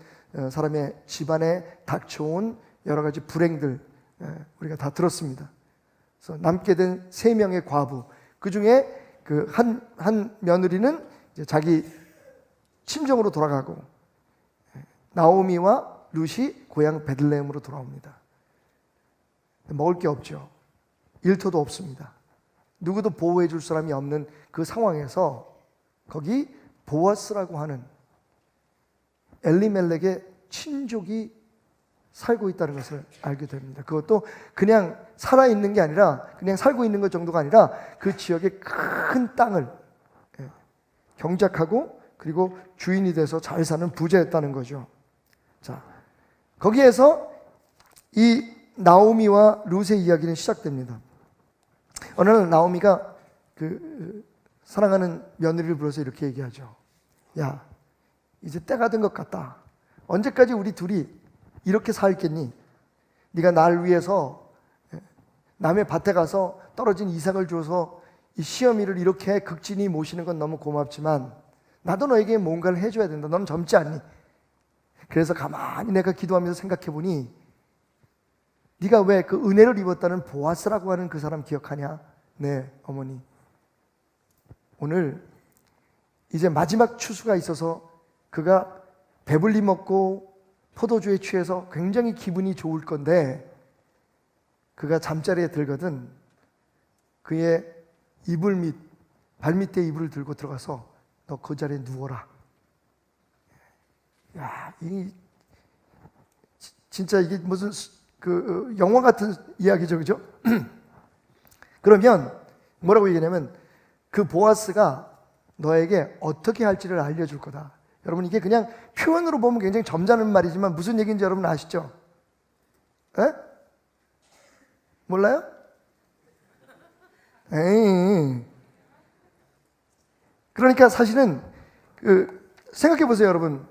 사람의 집안에 닥쳐온 여러 가지 불행들, 우리가 다 들었습니다. 그래서 남게 된 3명의 과부, 그 중에 그 한 며느리는 이제 자기 친정으로 돌아가고, 나오미와 룻이 고향 베들레헴으로 돌아옵니다. 먹을 게 없죠. 일터도 없습니다. 누구도 보호해 줄 사람이 없는 그 상황에서 거기 보아스라고 하는 엘리멜렉의 친족이 살고 있다는 것을 알게 됩니다. 그것도 그냥 살아있는 게 아니라, 그냥 살고 있는 것 정도가 아니라 그 지역의 큰 땅을 경작하고 그리고 주인이 돼서 잘 사는 부자였다는 거죠. 자, 거기에서 이 나오미와 룻의 이야기는 시작됩니다. 어느 날 나오미가 그 사랑하는 며느리를 불러서 이렇게 얘기하죠. 야, 이제 때가 된 것 같다. 언제까지 우리 둘이 이렇게 살겠니? 네가 날 위해서 남의 밭에 가서 떨어진 이삭을 줘서 이 시어미를 이렇게 극진히 모시는 건 너무 고맙지만 나도 너에게 뭔가를 해줘야 된다. 너는 젊지 않니? 그래서 가만히 내가 기도하면서 생각해 보니 네가 왜 그 은혜를 입었다는 보아스라고 하는 그 사람 기억하냐? 네, 어머니. 오늘 이제 마지막 추수가 있어서 그가 배불리 먹고 포도주에 취해서 굉장히 기분이 좋을 건데 그가 잠자리에 들거든 그의 이불 밑, 발밑에 이불을 들고 들어가서 너 그 자리에 누워라. 야, 진짜 이게 무슨 그 영화 같은 이야기죠, 그죠? 그러면 뭐라고 얘기하냐면 그 보아스가 너에게 어떻게 할지를 알려줄 거다. 여러분, 이게 그냥 표현으로 보면 굉장히 점잖은 말이지만 무슨 얘기인지 여러분 아시죠? 에? 몰라요? 에이. 그러니까 사실은 생각해 보세요, 여러분.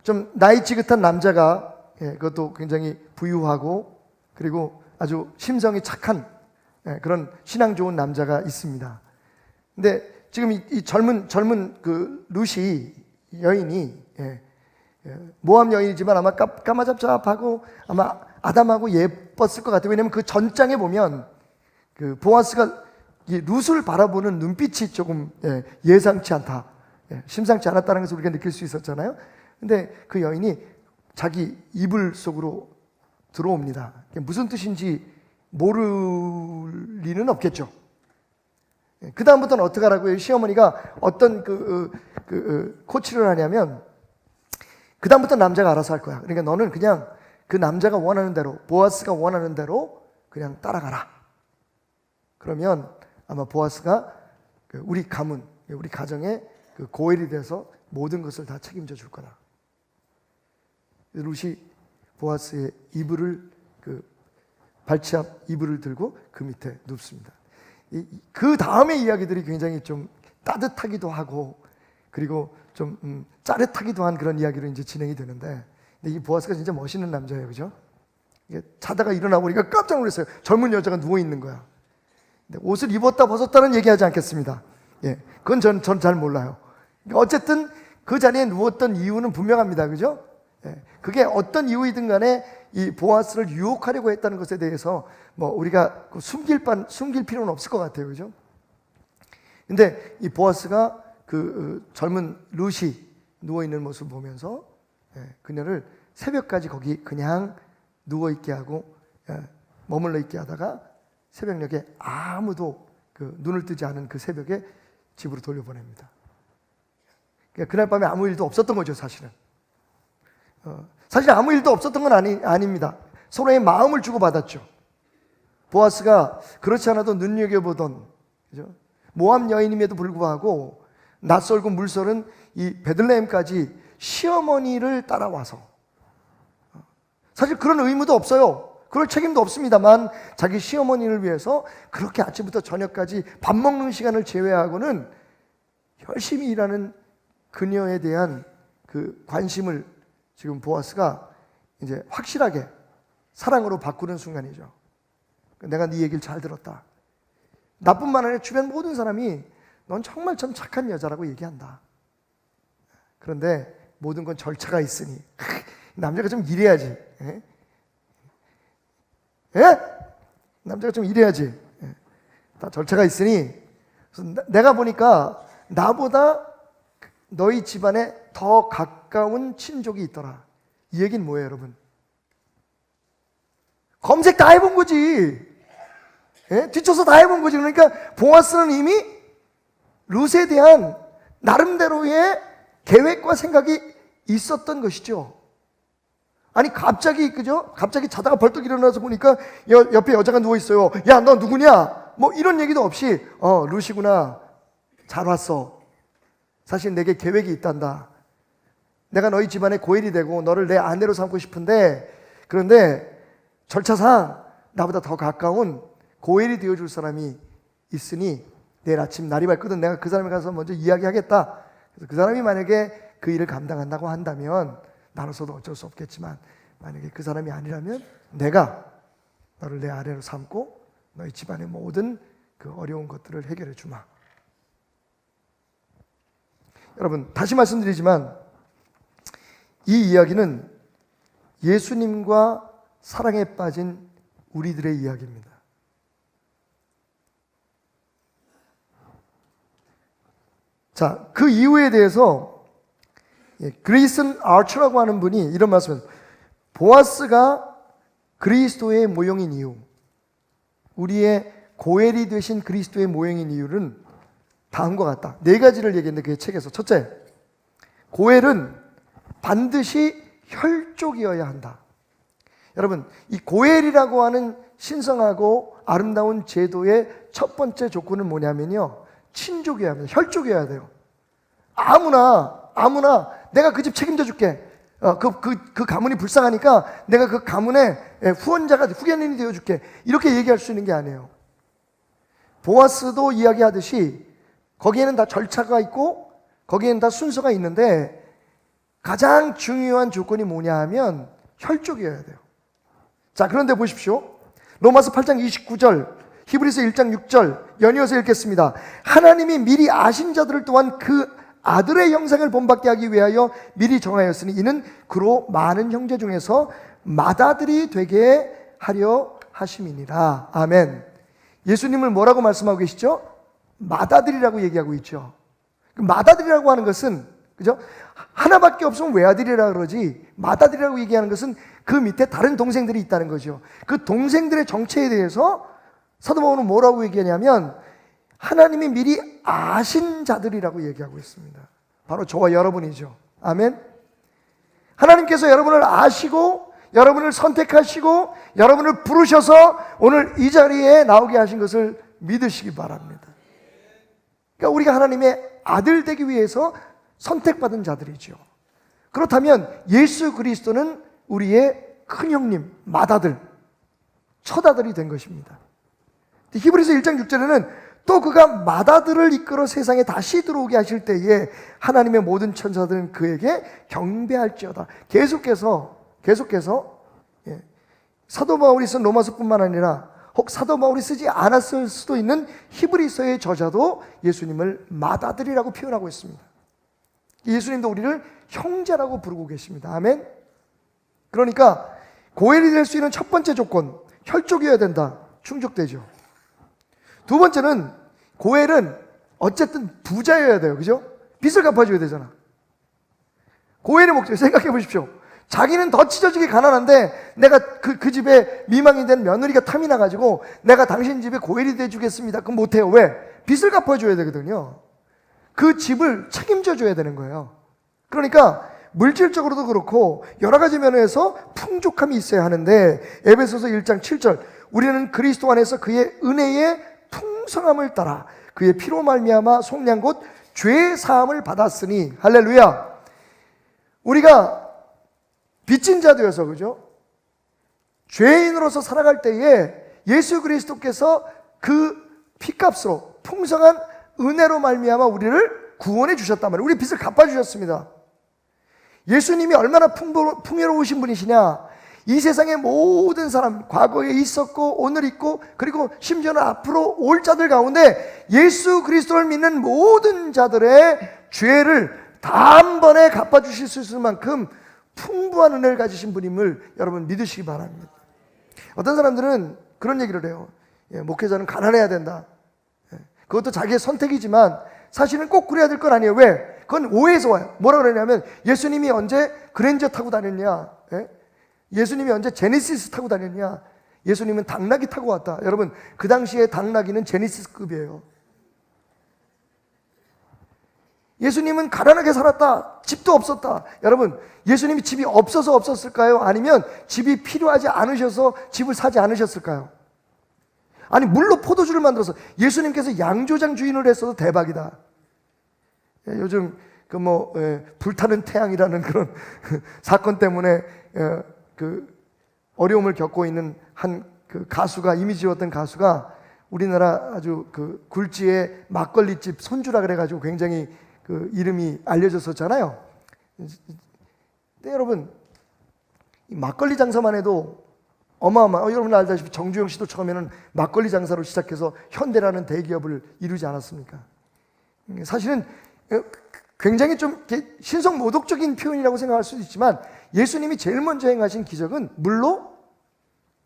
좀 나이 지긋한 남자가, 그것도 굉장히 부유하고 그리고 아주 심성이 착한 그런 신앙 좋은 남자가 있습니다. 근데 지금 이 젊은 그 룻이 여인이 모함 여인이지만 아마 까마잡잡하고 아마 아담하고 예뻤을 것 같아요. 왜냐하면 그 전장에 보면 그 보아스가 이 룻을 바라보는 눈빛이 조금 예상치 않다, 심상치 않았다는 것을 우리가 느낄 수 있었잖아요. 근데 그 여인이 자기 이불 속으로 들어옵니다. 무슨 뜻인지 모를 리는 없겠죠. 그 다음부터는 어떻게 하라고요? 시어머니가 어떤 코치를 하냐면 그 다음부터 남자가 알아서 할 거야. 그러니까 너는 그냥 그 남자가 원하는 대로, 보아스가 원하는 대로 그냥 따라가라. 그러면 아마 보아스가 우리 가문, 우리 가정의 그 고엘이 돼서 모든 것을 다 책임져 줄 거다. 룻이 보아스의 이불을, 발치 앞 이불을 들고 그 밑에 눕습니다. 그 다음의 이야기들이 굉장히 좀 따뜻하기도 하고 그리고 좀 짜릿하기도 한 그런 이야기로 이제 진행이 되는데, 근데 이 보아스가 진짜 멋있는 남자예요, 그죠? 자다가 일어나 보니까 깜짝 놀랐어요. 젊은 여자가 누워 있는 거야. 근데 옷을 입었다 벗었다는 얘기하지 않겠습니다. 그건 전 잘 몰라요. 어쨌든 그 자리에 누웠던 이유는 분명합니다, 그죠? 그게 어떤 이유이든 간에 이 보아스를 유혹하려고 했다는 것에 대해서 뭐 우리가 숨길 필요는 없을 것 같아요, 그죠? 근데 이 보아스가 그 젊은 룻이 누워 있는 모습을 보면서 그녀를 새벽까지 거기 그냥 누워 있게 하고 머물러 있게 하다가 새벽녘에 아무도 눈을 뜨지 않은 그 새벽에 집으로 돌려보냅니다. 그러니까 그날 밤에 아무 일도 없었던 거죠, 사실은. 사실 아무 일도 없었던 건 아닙니다. 서로의 마음을 주고받았죠. 보아스가 그렇지 않아도 눈여겨보던, 그죠? 모압 여인임에도 불구하고 낯설고 물설은 이 베들레헴까지 시어머니를 따라와서, 사실 그런 의무도 없어요. 그럴 책임도 없습니다만 자기 시어머니를 위해서 그렇게 아침부터 저녁까지 밥 먹는 시간을 제외하고는 열심히 일하는 그녀에 대한 그 관심을 지금 보아스가 이제 확실하게 사랑으로 바꾸는 순간이죠. 내가 네 얘기를 잘 들었다. 나뿐만 아니라 주변 모든 사람이 넌 정말 참 착한 여자라고 얘기한다. 그런데 모든 건 절차가 있으니 남자가 좀 이래야지. 예? 예? 남자가 좀 이래야지. 예. 다 절차가 있으니, 그래서 내가 보니까 나보다 너희 집안에 더 가까운 친족이 있더라. 이 얘기는 뭐예요, 여러분? 검색 다 해본 거지. 예? 뒤쳐서 다 해본 거지. 그러니까 보아스는 이미 룻에 대한 나름대로의 계획과 생각이 있었던 것이죠. 아니 갑자기, 그죠? 갑자기 자다가 벌떡 일어나서 보니까 옆에 여자가 누워 있어요. 야, 너 누구냐? 뭐 이런 얘기도 없이 룻이구나. 잘 왔어. 사실 내게 계획이 있단다. 내가 너희 집안에 고엘이 되고 너를 내 아내로 삼고 싶은데, 그런데 절차상 나보다 더 가까운 고엘이 되어줄 사람이 있으니 내일 아침 날이 밝거든 내가 그 사람에 가서 먼저 이야기하겠다. 그래서 그 사람이 만약에 그 일을 감당한다고 한다면 나로서도 어쩔 수 없겠지만, 만약에 그 사람이 아니라면 내가 너를 내 아내로 삼고 너희 집안의 모든 그 어려운 것들을 해결해 주마. 여러분, 다시 말씀드리지만 이 이야기는 예수님과 사랑에 빠진 우리들의 이야기입니다. 자, 그 이유에 대해서 그레이슨 아처라고 하는 분이 이런 말씀을 했어요. 보아스가 그리스도의 모형인 이유, 우리의 고엘이 되신 그리스도의 모형인 이유는 다음과 같다. 네 가지를 얘기했는데 그 책에서, 첫째, 고엘은 반드시 혈족이어야 한다. 여러분, 이 고엘이라고 하는 신성하고 아름다운 제도의 첫 번째 조건은 뭐냐면요, 친족이어야 합니다. 혈족이어야 돼요. 아무나 내가 그 집 책임져 줄게. 그 가문이 불쌍하니까 내가 그 가문의 후견인이 되어 줄게. 이렇게 얘기할 수 있는 게 아니에요. 보아스도 이야기하듯이 거기에는 다 절차가 있고 거기에는 다 순서가 있는데 가장 중요한 조건이 뭐냐 하면 혈족이어야 돼요. 자, 그런데 보십시오. 로마서 8장 29절, 히브리서 1장 6절 연이어서 읽겠습니다. 하나님이 미리 아신 자들을 또한 그 아들의 형상을 본받게 하기 위하여 미리 정하였으니 이는 그로 많은 형제 중에서 맏아들이 되게 하려 하심이니라. 아멘. 예수님을 뭐라고 말씀하고 계시죠? 맏아들이라고 얘기하고 있죠. 맏아들이라고 하는 것은, 그죠? 하나밖에 없으면 외아들이라 그러지, 맏아들이라고 얘기하는 것은 그 밑에 다른 동생들이 있다는 거죠. 그 동생들의 정체에 대해서 사도 바울은 뭐라고 얘기하냐면 하나님이 미리 아신 자들이라고 얘기하고 있습니다. 바로 저와 여러분이죠. 아멘. 하나님께서 여러분을 아시고 여러분을 선택하시고 여러분을 부르셔서 오늘 이 자리에 나오게 하신 것을 믿으시기 바랍니다. 그러니까 우리가 하나님의 아들 되기 위해서 선택받은 자들이죠. 그렇다면 예수 그리스도는 우리의 큰형님, 맏아들, 첫아들이 된 것입니다. 히브리서 1장 6절에는 또 그가 맏아들을 이끌어 세상에 다시 들어오게 하실 때에 하나님의 모든 천사들은 그에게 경배할지어다. 계속해서 사도 바울이 쓴 로마서뿐만 아니라 혹 사도 바울이 쓰지 않았을 수도 있는 히브리서의 저자도 예수님을 맏아들이라고 표현하고 있습니다. 예수님도 우리를 형제라고 부르고 계십니다. 아멘. 그러니까 고엘이 될 수 있는 첫 번째 조건, 혈족이어야 된다. 충족되죠. 두 번째는 고엘은 어쨌든 부자여야 돼요. 그죠? 빚을 갚아줘야 되잖아. 고엘의 목적, 생각해 보십시오. 자기는 더 찢어지게 가난한데 내가 그 집에 미망이 된 며느리가 탐이 나가지고 내가 당신 집에 고엘이 돼주겠습니다. 그럼 못해요. 왜? 빚을 갚아줘야 되거든요. 그 집을 책임져 줘야 되는 거예요. 그러니까 물질적으로도 그렇고 여러 가지 면에서 풍족함이 있어야 하는데, 에베소서 1장 7절, 우리는 그리스도 안에서 그의 은혜의 풍성함을 따라 그의 피로 말미암아 속량 곧 죄 사함을 받았으니, 할렐루야. 우리가 빚진 자 되어서, 그죠? 죄인으로서 살아갈 때에 예수 그리스도께서 그 피값으로 풍성한 은혜로 말미암아 우리를 구원해 주셨단 말이에요. 우리 빚을 갚아주셨습니다. 예수님이 얼마나 풍요로우신 분이시냐. 이 세상의 모든 사람, 과거에 있었고 오늘 있고 그리고 심지어는 앞으로 올 자들 가운데 예수 그리스도를 믿는 모든 자들의 죄를 단번에 갚아주실 수 있을 만큼 풍부한 은혜를 가지신 분임을 여러분 믿으시기 바랍니다. 어떤 사람들은 그런 얘기를 해요. 목회자는 가난해야 된다. 그것도 자기의 선택이지만 사실은 꼭 그래야 될 건 아니에요. 왜? 그건 오해에서 와요. 뭐라 그러냐면 예수님이 언제 그랜저 타고 다녔냐? 예수님이 언제 제네시스 타고 다녔냐? 예수님은 당나귀 타고 왔다. 여러분, 그 당시에 당나귀는 제네시스급이에요. 예수님은 가난하게 살았다. 집도 없었다. 여러분, 예수님이 집이 없어서 없었을까요? 아니면 집이 필요하지 않으셔서 집을 사지 않으셨을까요? 아니, 물로 포도주를 만들어서 예수님께서 양조장 주인을 했어도 대박이다. 요즘 불타는 태양이라는 그런 사건 때문에 그 어려움을 겪고 있는 한 그 가수가, 이미지였던 가수가 우리나라 아주 그 굴지의 막걸리집 손주라 그래가지고 굉장히 그 이름이 알려졌었잖아요. 근데 여러분, 이 막걸리 장사만 해도 여러분 알다시피 정주영 씨도 처음에는 막걸리 장사로 시작해서 현대라는 대기업을 이루지 않았습니까? 사실은 굉장히 좀 신성모독적인 표현이라고 생각할 수도 있지만 예수님이 제일 먼저 행하신 기적은 물로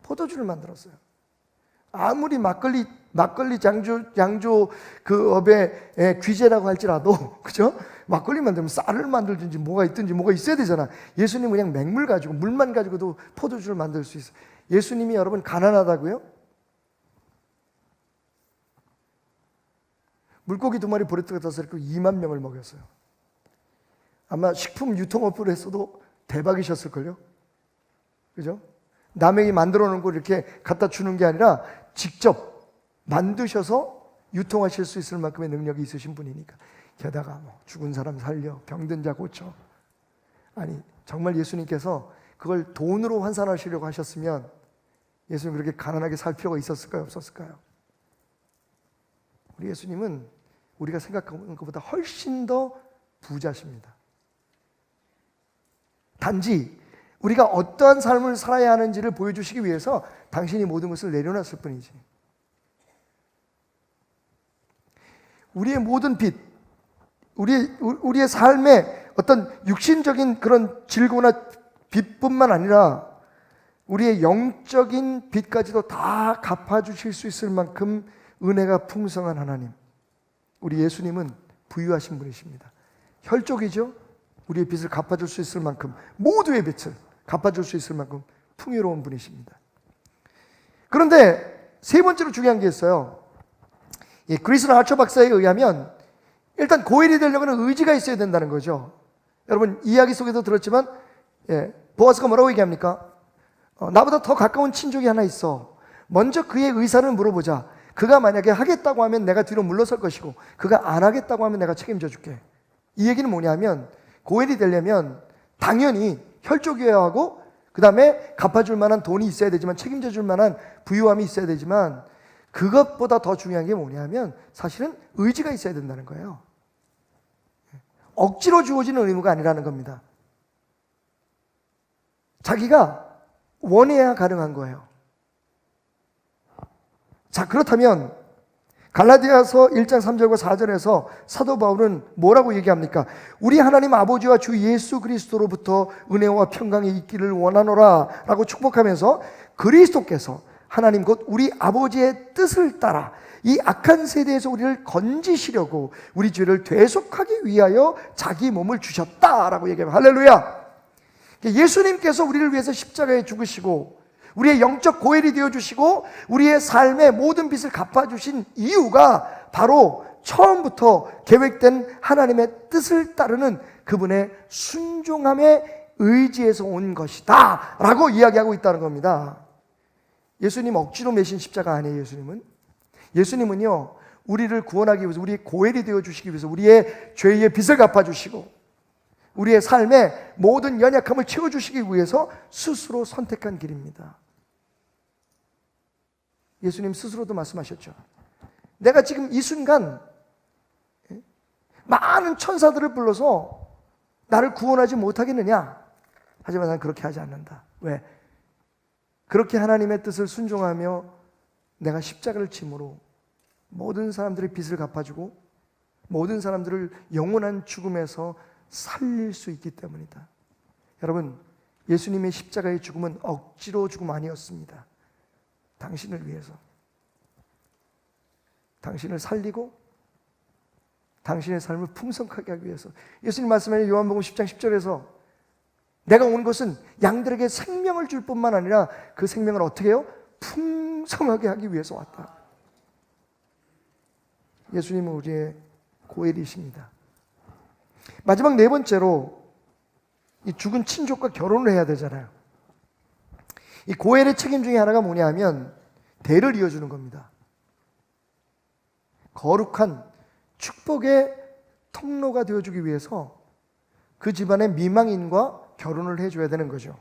포도주를 만들었어요. 아무리 막걸리 양조 그 업의 귀재라고 할지라도, 그죠? 막걸리 만들면 쌀을 만들든지 뭐가 있든지 뭐가 있어야 되잖아. 예수님은 그냥 맹물 가지고, 물만 가지고도 포도주를 만들 수 있어요. 예수님이 여러분 가난하다고요? 물고기 2마리 보리떡 5개 2만 명을 먹였어요. 아마 식품 유통업을 했어도 대박이셨을걸요? 그죠? 남에게 만들어 놓은 걸 이렇게 갖다 주는 게 아니라 직접 만드셔서 유통하실 수 있을 만큼의 능력이 있으신 분이니까. 게다가 죽은 사람 살려, 병든 자 고쳐. 아니, 정말 예수님께서 그걸 돈으로 환산하시려고 하셨으면 예수님 그렇게 가난하게 살 필요가 있었을까요? 없었을까요? 우리 예수님은 우리가 생각하는 것보다 훨씬 더 부자십니다. 단지 우리가 어떠한 삶을 살아야 하는지를 보여주시기 위해서 당신이 모든 것을 내려놨을 뿐이지. 우리의 모든 빚, 우리의 삶의 어떤 육신적인 그런 질고나 빚뿐만 아니라 우리의 영적인 빚까지도 다 갚아주실 수 있을 만큼 은혜가 풍성한 하나님, 우리 예수님은 부유하신 분이십니다. 혈족이죠. 우리의 빚을 갚아줄 수 있을 만큼, 모두의 빚을 갚아줄 수 있을 만큼 풍요로운 분이십니다. 그런데 세 번째로 중요한 게 있어요. 그리스 아처 박사에 의하면 일단 고엘이 되려면 의지가 있어야 된다는 거죠. 여러분 이야기 속에도 들었지만 보아스가 뭐라고 얘기합니까? 나보다 더 가까운 친족이 하나 있어. 먼저 그의 의사를 물어보자. 그가 만약에 하겠다고 하면 내가 뒤로 물러설 것이고 그가 안 하겠다고 하면 내가 책임져 줄게. 이 얘기는 뭐냐면 고엘이 되려면 당연히 혈족이어야 하고 그 다음에 갚아줄 만한 돈이 있어야 되지만 책임져 줄 만한 부유함이 있어야 되지만 그것보다 더 중요한 게 뭐냐면 사실은 의지가 있어야 된다는 거예요. 억지로 주어지는 의무가 아니라는 겁니다. 자기가 원해야 가능한 거예요. 자, 그렇다면 갈라디아서 1장 3절과 4절에서 사도 바울은 뭐라고 얘기합니까? 우리 하나님 아버지와 주 예수 그리스도로부터 은혜와 평강이 있기를 원하노라 라고 축복하면서 그리스도께서 하나님 곧 우리 아버지의 뜻을 따라 이 악한 세대에서 우리를 건지시려고 우리 죄를 대속하기 위하여 자기 몸을 주셨다라고 얘기합니다. 할렐루야. 예수님께서 우리를 위해서 십자가에 죽으시고 우리의 영적 고엘이 되어주시고 우리의 삶의 모든 빚을 갚아주신 이유가 바로 처음부터 계획된 하나님의 뜻을 따르는 그분의 순종함의 의지에서 온 것이다 라고 이야기하고 있다는 겁니다. 예수님 억지로 매신 십자가 아니에요. 예수님은요, 우리를 구원하기 위해서, 우리의 고엘이 되어주시기 위해서, 우리의 죄의 빚을 갚아주시고 우리의 삶의 모든 연약함을 채워주시기 위해서 스스로 선택한 길입니다. 예수님 스스로도 말씀하셨죠. 내가 지금 이 순간 많은 천사들을 불러서 나를 구원하지 못하겠느냐? 하지만 난 그렇게 하지 않는다. 왜? 그렇게 하나님의 뜻을 순종하며 내가 십자가를 짐으로 모든 사람들의 빚을 갚아주고 모든 사람들을 영원한 죽음에서 살릴 수 있기 때문이다. 여러분, 예수님의 십자가의 죽음은 억지로 죽음 아니었습니다. 당신을 위해서, 당신을 살리고 당신의 삶을 풍성하게 하기 위해서. 예수님 말씀하신 요한복음 10장 10절에서 내가 온 것은 양들에게 생명을 줄 뿐만 아니라 그 생명을 어떻게 해요? 풍성하게 하기 위해서 왔다. 예수님은 우리의 고엘이십니다. 마지막 네 번째로, 이 죽은 친족과 결혼을 해야 되잖아요. 이 고엘의 책임 중에 하나가 뭐냐 하면 대를 이어주는 겁니다. 거룩한 축복의 통로가 되어주기 위해서 그 집안의 미망인과 결혼을 해줘야 되는 거죠.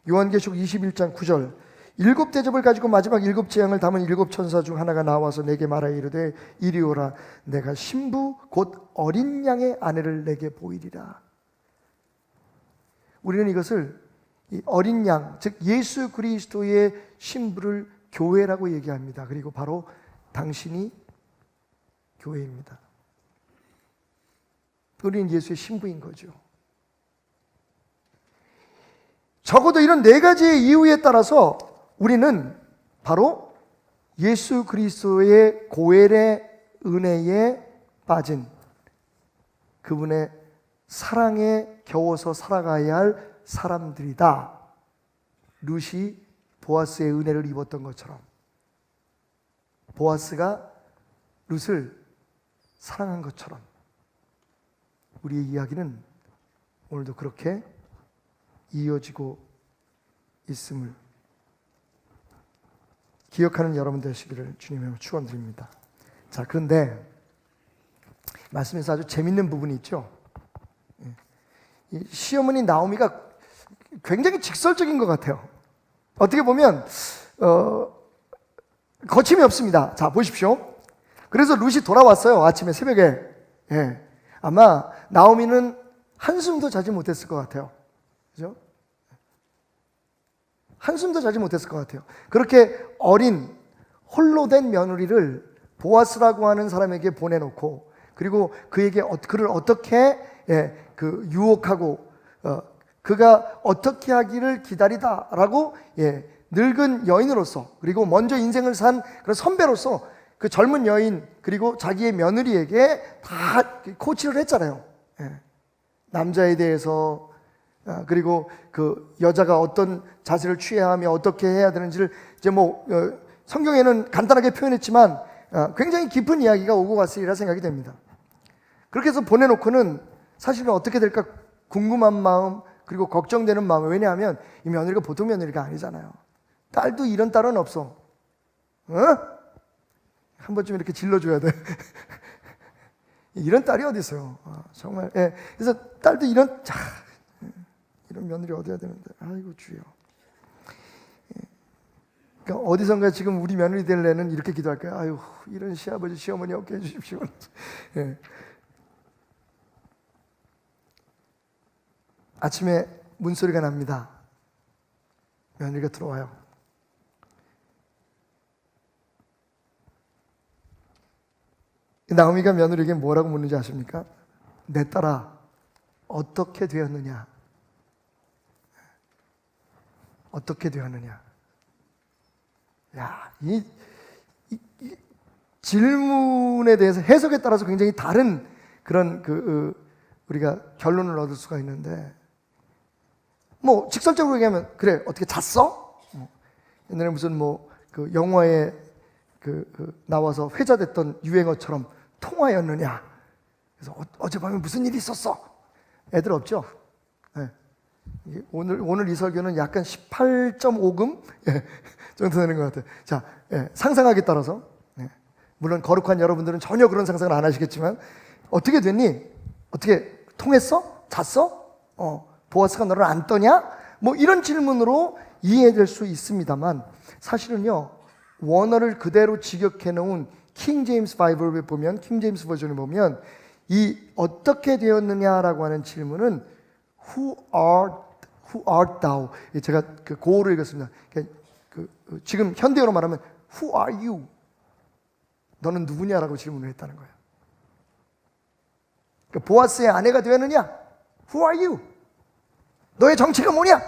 요한계시록 21장 9절, 7 대접을 가지고 마지막 7 재앙을 담은 7 천사 중 하나가 나와서 내게 말하여 이르되 이리 오라, 내가 신부 곧 어린 양의 아내를 내게 보이리라. 우리는 이것을 이 어린 양, 즉 예수 그리스도의 신부를 교회라고 얘기합니다. 그리고 바로 당신이 교회입니다. 우리는 예수의 신부인 거죠. 적어도 이런 네 가지의 이유에 따라서 우리는 바로 예수 그리스도의 고엘의 은혜에 빠진 그분의 사랑에 겨워서 살아가야 할 사람들이다. 룻이 보아스의 은혜를 입었던 것처럼 보아스가 룻을 사랑한 것처럼 우리의 이야기는 오늘도 그렇게 이어지고 있음을 기억하는 여러분 되시기를 주님의 축원드립니다. 자, 그런데 말씀에서 아주 재밌는 부분이 있죠. 이 시어머니 나오미가 굉장히 직설적인 것 같아요. 어떻게 보면 거침이 없습니다. 자, 보십시오. 그래서 룻이 돌아왔어요. 아침에 새벽에. 예. 아마 나오미는 한숨도 자지 못했을 것 같아요. 그죠? 한숨도 자지 못했을 것 같아요. 그렇게 어린 홀로 된 며느리를 보아스라고 하는 사람에게 보내놓고, 그리고 그를 어떻게 유혹하고 그가 어떻게 하기를 기다리다라고 늙은 여인으로서, 그리고 먼저 인생을 산 그런 선배로서 그 젊은 여인 그리고 자기의 며느리에게 다 코치를 했잖아요. 남자에 대해서, 그리고 그 여자가 어떤 자세를 취해야 하며 어떻게 해야 되는지를 이제 성경에는 간단하게 표현했지만 굉장히 깊은 이야기가 오고 갔으리라 생각이 됩니다. 그렇게 해서 보내놓고는 사실은 어떻게 될까 궁금한 마음, 그리고 걱정되는 마음. 왜냐하면 이 며느리가 보통 며느리가 아니잖아요. 딸도 이런 딸은 없어. 한 번쯤 이렇게 질러줘야 돼. 이런 딸이 어디 있어요? 정말. 그래서 딸도 이런 며느리 얻어야 되는데, 아이고 주여. 그러니까 어디선가 지금 우리 며느리 될 애는 이렇게 기도할까요? 아유, 이런 시아버지 시어머니 없게 해주십시오. 아침에 문소리가 납니다. 며느리가 들어와요. 나오미가 며느리에게 뭐라고 묻는지 아십니까? 내 딸아, 어떻게 되었느냐? 어떻게 되었느냐? 야, 이 질문에 대해서 해석에 따라서 굉장히 다른 그런 우리가 결론을 얻을 수가 있는데, 직설적으로 얘기하면, 그래, 어떻게 잤어? 옛날에 무슨 그 영화에 나와서 회자됐던 유행어처럼 통화였느냐? 그래서 어젯밤에 무슨 일이 있었어? 애들 없죠? 네. 오늘 이 설교는 약간 18.5금 정도 되는 것 같아요. 자, 상상하기 따라서 물론 거룩한 여러분들은 전혀 그런 상상을 안 하시겠지만 어떻게 됐니? 어떻게 통했어? 잤어? 보아스가 너를 안 떠냐? 뭐 이런 질문으로 이해될 수 있습니다만 사실은요 원어를 그대로 직역해 놓은 킹 제임스 바이블을 보면 킹 제임스 버전을 보면 이 어떻게 되었느냐라고 하는 질문은 who art thou? 제가 그 고어로 읽었습니다. 지금 현대어로 말하면 who are you? 너는 누구냐라고 질문을 했다는 거예요. 그러니까 보아스의 아내가 되었느냐? Who are you? 너의 정체가 뭐냐?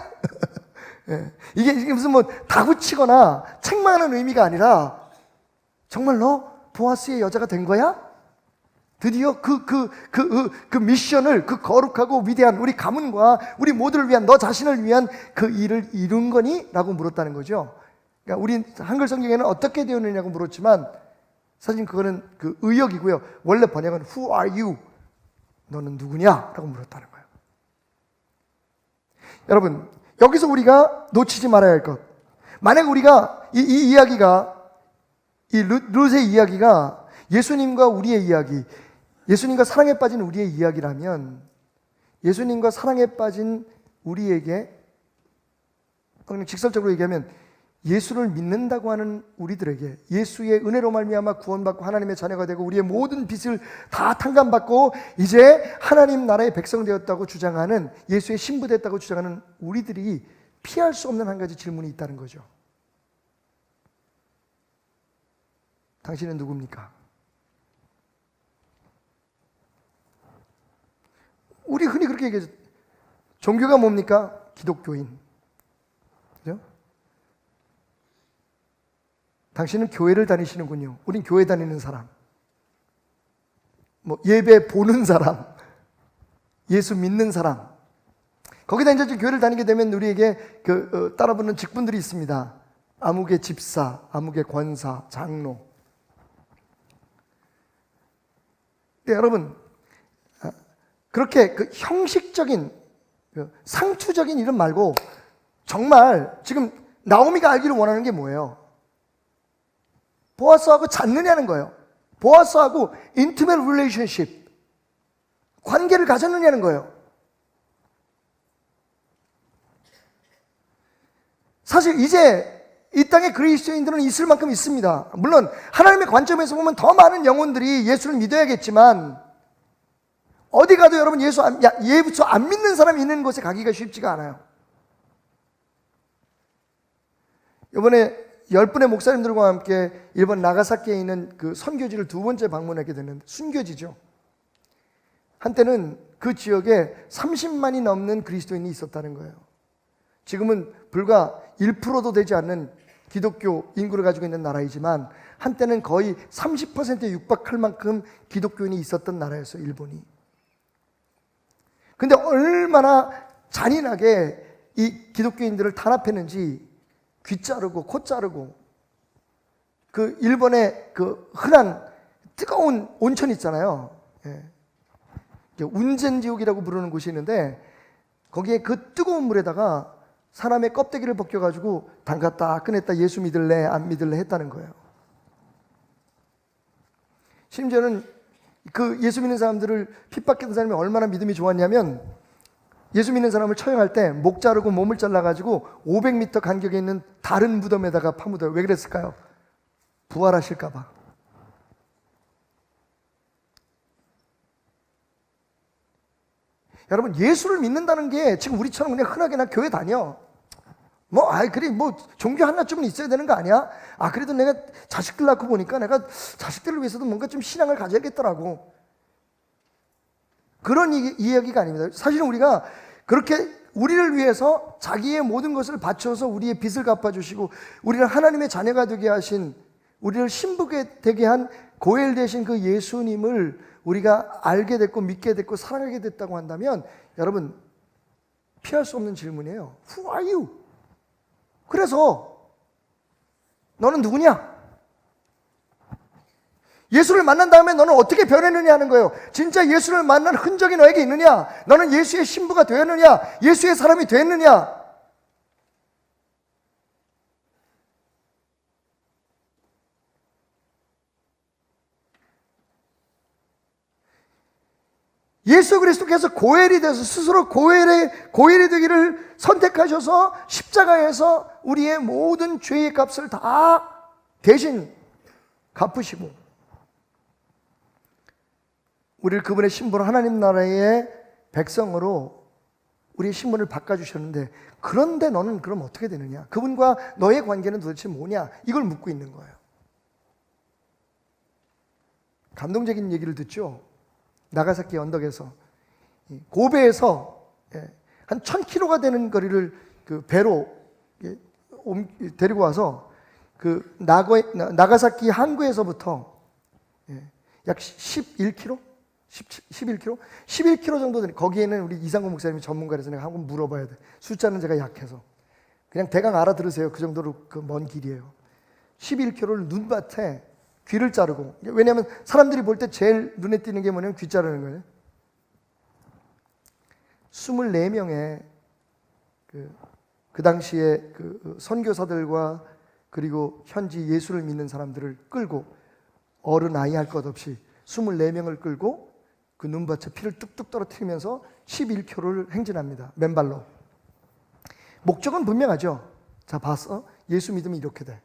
이게 무슨 뭐 다구치거나 책망하는 의미가 아니라 정말 너 보아스의 여자가 된 거야? 드디어 그 미션을 그 거룩하고 위대한 우리 가문과 우리 모두를 위한 너 자신을 위한 그 일을 이룬 거니? 라고 물었다는 거죠. 그러니까 우리 한글 성경에는 어떻게 되었느냐고 물었지만 사실 그거는 그 의역이고요. 원래 번역은 Who are you? 너는 누구냐? 라고 물었다는 거예요. 여러분 여기서 우리가 놓치지 말아야 할 것, 만약 우리가 이 이야기가 이 룻의 이야기가 예수님과 우리의 이야기, 예수님과 사랑에 빠진 우리의 이야기라면 예수님과 사랑에 빠진 우리에게 그냥 직설적으로 얘기하면 예수를 믿는다고 하는 우리들에게 예수의 은혜로 말미암아 구원받고 하나님의 자녀가 되고 우리의 모든 빚을 다 탕감받고 이제 하나님 나라의 백성 되었다고 주장하는 예수의 신부 됐다고 주장하는 우리들이 피할 수 없는 한 가지 질문이 있다는 거죠. 당신은 누굽니까? 우리 흔히 그렇게 얘기하죠. 종교가 뭡니까? 기독교인. 그죠? 당신은 교회를 다니시는군요. 우린 교회 다니는 사람. 뭐 예배 보는 사람. 예수 믿는 사람. 거기다 이제 교회를 다니게 되면 우리에게 따라붙는 직분들이 있습니다. 아무개 집사, 아무개 권사, 장로. 근데 여러분, 그렇게 형식적인, 상투적인 이름 말고 정말 지금 나오미가 알기를 원하는 게 뭐예요? 보아스하고 잤느냐는 거예요. 보아스하고 intimate relationship, 관계를 가졌느냐는 거예요. 사실 이제 이 땅에 그리스도인들은 있을 만큼 있습니다. 물론 하나님의 관점에서 보면 더 많은 영혼들이 예수를 믿어야겠지만 어디 가도 여러분 예수 안 믿는 사람이 있는 곳에 가기가 쉽지가 않아요. 이번에 10분의 목사님들과 함께 일본 나가사키에 있는 그 선교지를 두 번째 방문하게 됐는데, 순교지죠. 한때는 그 지역에 30만이 넘는 그리스도인이 있었다는 거예요. 지금은 불과 1%도 되지 않는 기독교 인구를 가지고 있는 나라이지만 한때는 거의 30%에 육박할 만큼 기독교인이 있었던 나라였어요, 일본이. 근데 얼마나 잔인하게 이 기독교인들을 탄압했는지 귀 자르고 코 자르고, 그 일본의 그 흔한 뜨거운 온천 있잖아요. 운젠지옥이라고 부르는 곳이 있는데 거기에 그 뜨거운 물에다가 사람의 껍데기를 벗겨가지고 담갔다 꺼냈다 예수 믿을래 안 믿을래 했다는 거예요. 심지어는 그 예수 믿는 사람들을 핍박했던 사람이 얼마나 믿음이 좋았냐면 예수 믿는 사람을 처형할 때 목 자르고 몸을 잘라가지고 500m 간격에 있는 다른 무덤에다가 파묻어요. 왜 그랬을까요? 부활하실까 봐. 여러분, 예수를 믿는다는 게 지금 우리처럼 그냥 흔하게 나 교회 다녀. 그래, 종교 하나쯤은 있어야 되는 거 아니야? 그래도 내가 자식들 낳고 보니까 내가 자식들을 위해서도 뭔가 좀 신앙을 가져야겠더라고. 그런 이야기가 아닙니다. 사실은 우리가 그렇게 우리를 위해서 자기의 모든 것을 바쳐서 우리의 빚을 갚아주시고 우리를 하나님의 자녀가 되게 하신, 우리를 신부게 되게 한 고엘 되신 그 예수님을 우리가 알게 됐고 믿게 됐고 사랑하게 됐다고 한다면 여러분, 피할 수 없는 질문이에요. Who are you? 그래서 너는 누구냐? 예수를 만난 다음에 너는 어떻게 변했느냐 하는 거예요. 진짜 예수를 만난 흔적이 너에게 있느냐? 너는 예수의 신부가 되었느냐? 예수의 사람이 됐느냐? 예수 그리스도께서 고엘이 돼서 스스로 고엘이 되기를 선택하셔서 십자가에서 우리의 모든 죄의 값을 다 대신 갚으시고 우리를 그분의 신분 하나님 나라의 백성으로 우리의 신분을 바꿔주셨는데, 그런데 너는 그럼 어떻게 되느냐? 그분과 너의 관계는 도대체 뭐냐? 이걸 묻고 있는 거예요. 감동적인 얘기를 듣죠. 나가사키 언덕에서 고베에서 한 1000km가 되는 거리를 그 배로 데리고 와서 그 나가사키 항구에서부터 약 11km? 11km 정도 되는, 거기에는 우리 이상구 목사님이 전문가라서 내가 한번 물어봐야 돼. 숫자는 제가 약해서 그냥 대강 알아들으세요. 그 정도로 그 먼 길이에요. 11km를 눈밭에 귀를 자르고, 왜냐하면 사람들이 볼 때 제일 눈에 띄는 게 뭐냐면 귀 자르는 거예요. 24명의 그 당시에 그 선교사들과 그리고 현지 예수를 믿는 사람들을 끌고, 어른 아이 할 것 없이 24명을 끌고 그 눈밭에 피를 뚝뚝 떨어뜨리면서 11km를 행진합니다. 맨발로. 목적은 분명하죠. 자, 봤어? 예수 믿으면 이렇게 돼.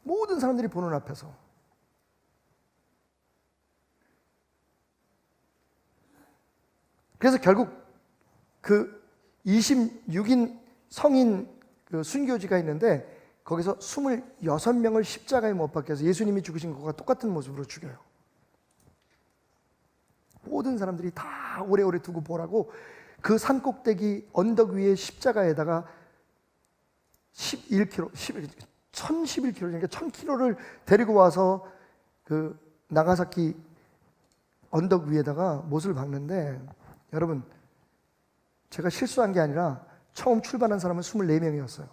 모든 사람들이 보는 앞에서. 그래서 결국 그 26인 성인 그 순교지가 있는데 거기서 26명을 십자가에 못 박혀서 예수님이 죽으신 것과 똑같은 모습으로 죽여요. 모든 사람들이 다 오래오래 두고 보라고 그 산꼭대기 언덕 위에 십자가에다가 11km, 1011km, 그러니까 1000km를 데리고 와서 그 나가사키 언덕 위에다가 못을 박는데, 여러분, 제가 실수한 게 아니라 처음 출발한 사람은 24명이었어요.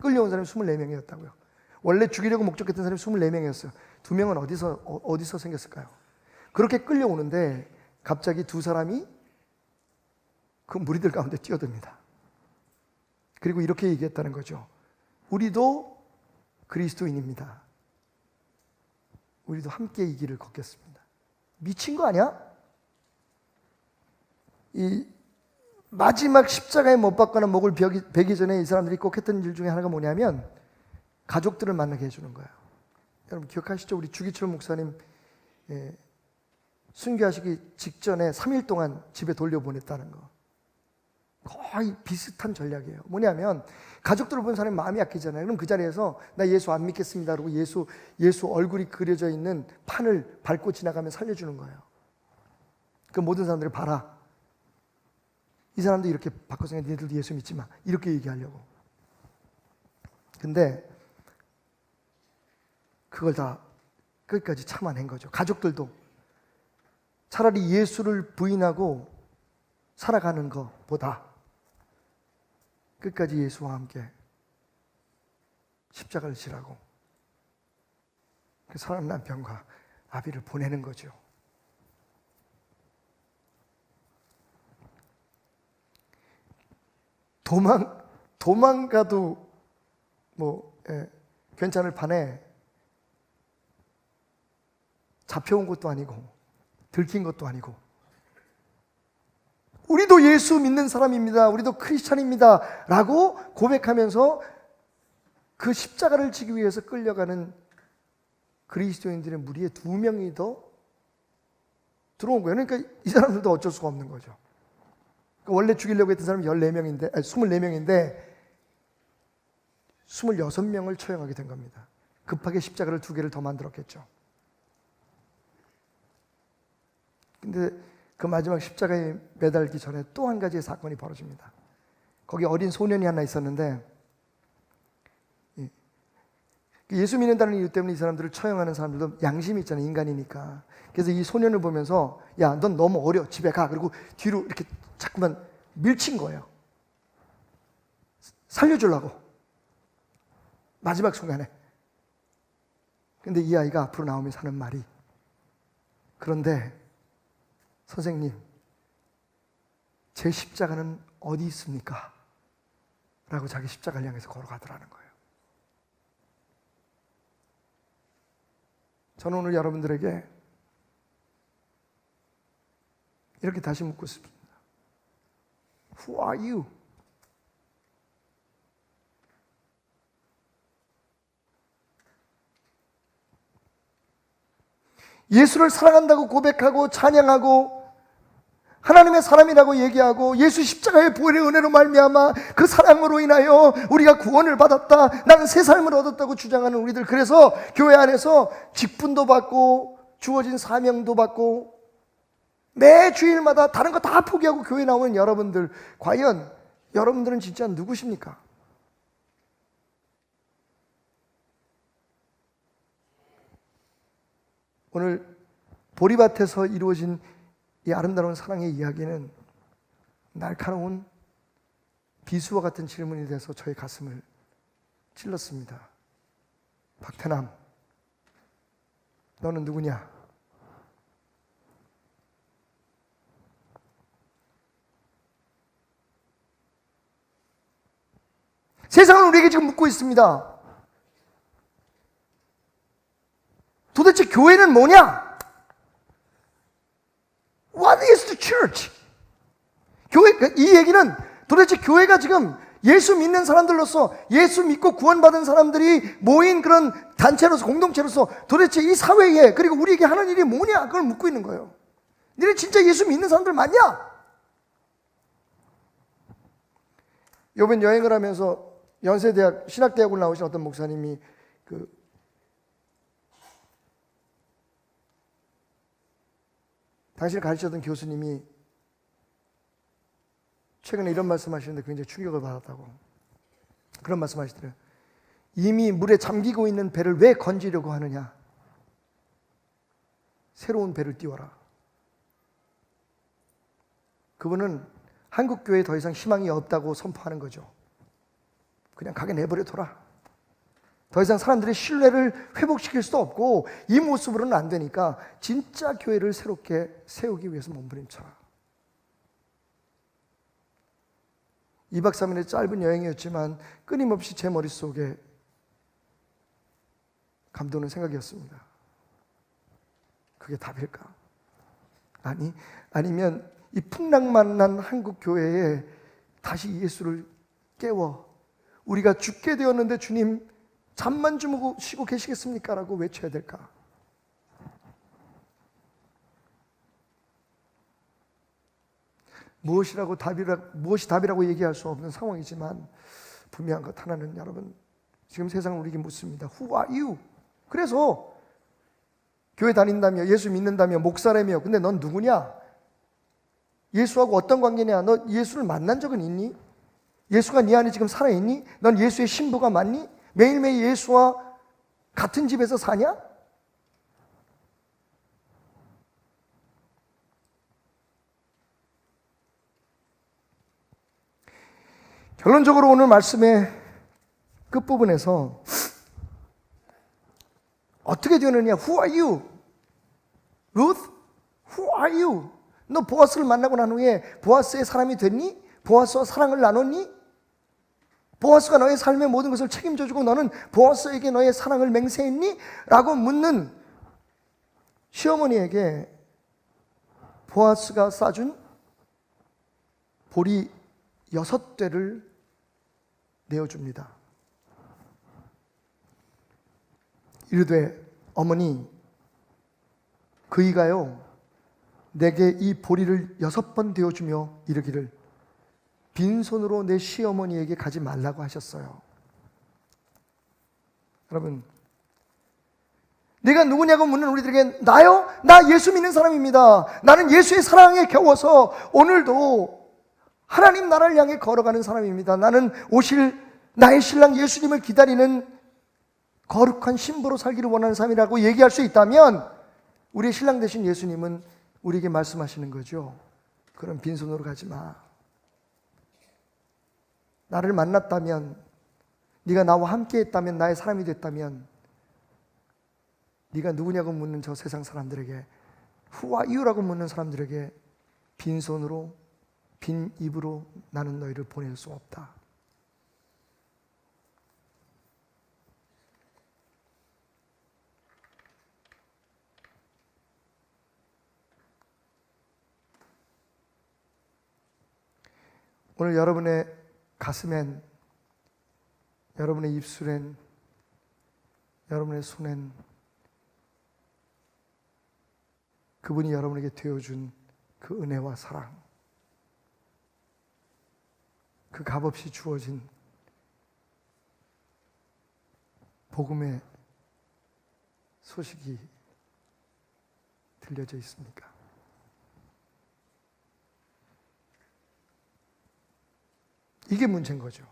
끌려온 사람이 24명이었다고요. 원래 죽이려고 목적했던 사람이 24명이었어요. 2명은 어디서 생겼을까요? 그렇게 끌려오는데 갑자기 두 사람이 그 무리들 가운데 뛰어듭니다. 그리고 이렇게 얘기했다는 거죠. 우리도 그리스도인입니다. 우리도 함께 이 길을 걷겠습니다. 미친 거 아니야? 이 마지막 십자가에 못 박거나 목을 베기 전에 이 사람들이 꼭 했던 일 중에 하나가 뭐냐면 가족들을 만나게 해주는 거예요. 여러분 기억하시죠? 우리 주기철 목사님 순교하시기 직전에 3일 동안 집에 돌려보냈다는 거. 거의 비슷한 전략이에요. 뭐냐면 가족들을 본 사람이 마음이 약해지잖아요. 그럼 그 자리에서 나 예수 안 믿겠습니다. 그러고 예수 얼굴이 그려져 있는 판을 밟고 지나가면 살려주는 거예요. 그 모든 사람들이 봐라. 이 사람도 이렇게 바꿔서 니들도 예수 믿지 마. 이렇게 얘기하려고. 근데 그걸 다 끝까지 참아낸 거죠. 가족들도 차라리 예수를 부인하고 살아가는 것보다 끝까지 예수와 함께 십자가를 지라고 그 사람 남편과 아비를 보내는 거죠. 도망가도 괜찮을 판에 잡혀온 것도 아니고 들킨 것도 아니고, 우리도 예수 믿는 사람입니다. 우리도 크리스찬입니다. 라고 고백하면서 그 십자가를 지기 위해서 끌려가는 그리스도인들의 무리에 2명이 더 들어온 거예요. 그러니까 이 사람들도 어쩔 수가 없는 거죠. 그러니까 원래 죽이려고 했던 사람이 24명인데 26명을 처형하게 된 겁니다. 급하게 십자가를 2개를 더 만들었겠죠. 근데 그 마지막 십자가에 매달기 전에 또 한 가지의 사건이 벌어집니다. 거기 어린 소년이 하나 있었는데, 예수 믿는다는 이유 때문에 이 사람들을 처형하는 사람들도 양심이 있잖아요. 인간이니까. 그래서 이 소년을 보면서 야, 넌 너무 어려. 집에 가. 그리고 뒤로 이렇게 자꾸만 밀친 거예요. 살려주려고. 마지막 순간에. 근데 이 아이가 앞으로 나오면서 하는 말이, 그런데 선생님, 제 십자가는 어디 있습니까? 라고 자기 십자가를 향해서 걸어가더라는 거예요. 저는 오늘 여러분들에게 이렇게 다시 묻고 싶습니다. Who are you? 예수를 사랑한다고 고백하고 찬양하고 하나님의 사람이라고 얘기하고 예수 십자가의 보혈의 은혜로 말미암아 그 사랑으로 인하여 우리가 구원을 받았다, 나는 새 삶을 얻었다고 주장하는 우리들, 그래서 교회 안에서 직분도 받고 주어진 사명도 받고 매 주일마다 다른 거 다 포기하고 교회 나오는 여러분들, 과연 여러분들은 진짜 누구십니까? 오늘 보리밭에서 이루어진 이 아름다운 사랑의 이야기는 날카로운 비수와 같은 질문이 돼서 저의 가슴을 찔렀습니다. 박태남, 너는 누구냐? 세상은 우리에게 지금 묻고 있습니다. 도대체 교회는 뭐냐? What is the church? 교회, 이 얘기는 도대체 교회가 지금 예수 믿는 사람들로서, 예수 믿고 구원받은 사람들이 모인 그런 단체로서, 공동체로서 도대체 이 사회에, 그리고 우리에게 하는 일이 뭐냐? 그걸 묻고 있는 거예요. 너네 진짜 예수 믿는 사람들 맞냐? 이번 여행을 하면서 연세대학 신학대학을 나오신 어떤 목사님이 당신을 가르치던 교수님이 최근에 이런 말씀하시는데 굉장히 충격을 받았다고. 그런 말씀하시더래요. 이미 물에 잠기고 있는 배를 왜 건지려고 하느냐? 새로운 배를 띄워라. 그분은 한국 교회에 더 이상 희망이 없다고 선포하는 거죠. 그냥 가게 내버려둬라. 더 이상 사람들의 신뢰를 회복시킬 수도 없고 이 모습으로는 안 되니까 진짜 교회를 새롭게 세우기 위해서 몸부림쳐라. 2박 3일의 짧은 여행이었지만 끊임없이 제 머릿속에 감도는 생각이었습니다. 그게 답일까? 아니면 이 풍랑만난 한국 교회에 다시 예수를 깨워 우리가 죽게 되었는데 주님 잠만 주무시고 계시겠습니까? 라고 외쳐야 될까? 무엇이 답이라고 얘기할 수 없는 상황이지만 분명한 것 하나는, 여러분, 지금 세상은 우리에게 묻습니다. Who are you? 그래서 교회 다닌다며, 예수 믿는다며, 목사라며, 근데 넌 누구냐? 예수하고 어떤 관계냐? 너 예수를 만난 적은 있니? 예수가 네 안에 지금 살아있니? 넌 예수의 신부가 맞니? 매일매일 예수와 같은 집에서 사냐? 결론적으로 오늘 말씀의 끝부분에서 어떻게 되느냐? Who are you? Ruth? Who are you? 너 보아스를 만나고 난 후에 보아스의 사람이 됐니? 보아스와 사랑을 나눴니? 보아스가 너의 삶의 모든 것을 책임져주고 너는 보아스에게 너의 사랑을 맹세했니? 라고 묻는 시어머니에게 보아스가 싸준 보리 6대를 내어줍니다. 이르되 어머니, 그이가요 내게 이 보리를 6번 되어주며 이르기를 빈손으로 내 시어머니에게 가지 말라고 하셨어요. 여러분, 내가 누구냐고 묻는 우리들에게, 나요? 나 예수 믿는 사람입니다. 나는 예수의 사랑에 겨워서 오늘도 하나님 나라를 향해 걸어가는 사람입니다. 나는 오실 나의 신랑 예수님을 기다리는 거룩한 신부로 살기를 원하는 사람이라고 얘기할 수 있다면, 우리의 신랑 되신 예수님은 우리에게 말씀하시는 거죠. 그럼 빈손으로 가지 마. 나를 만났다면, 네가 나와 함께 했다면, 나의 사람이 됐다면 네가 누구냐고 묻는 저 세상 사람들에게, Who are you라고 묻는 사람들에게 빈손으로 빈 입으로 나는 너희를 보낼 수 없다. 오늘 여러분의 가슴엔, 여러분의 입술엔, 여러분의 손엔 그분이 여러분에게 되어준 그 은혜와 사랑, 그 값없이 주어진 복음의 소식이 들려져 있습니까? 이게 문제인 거죠.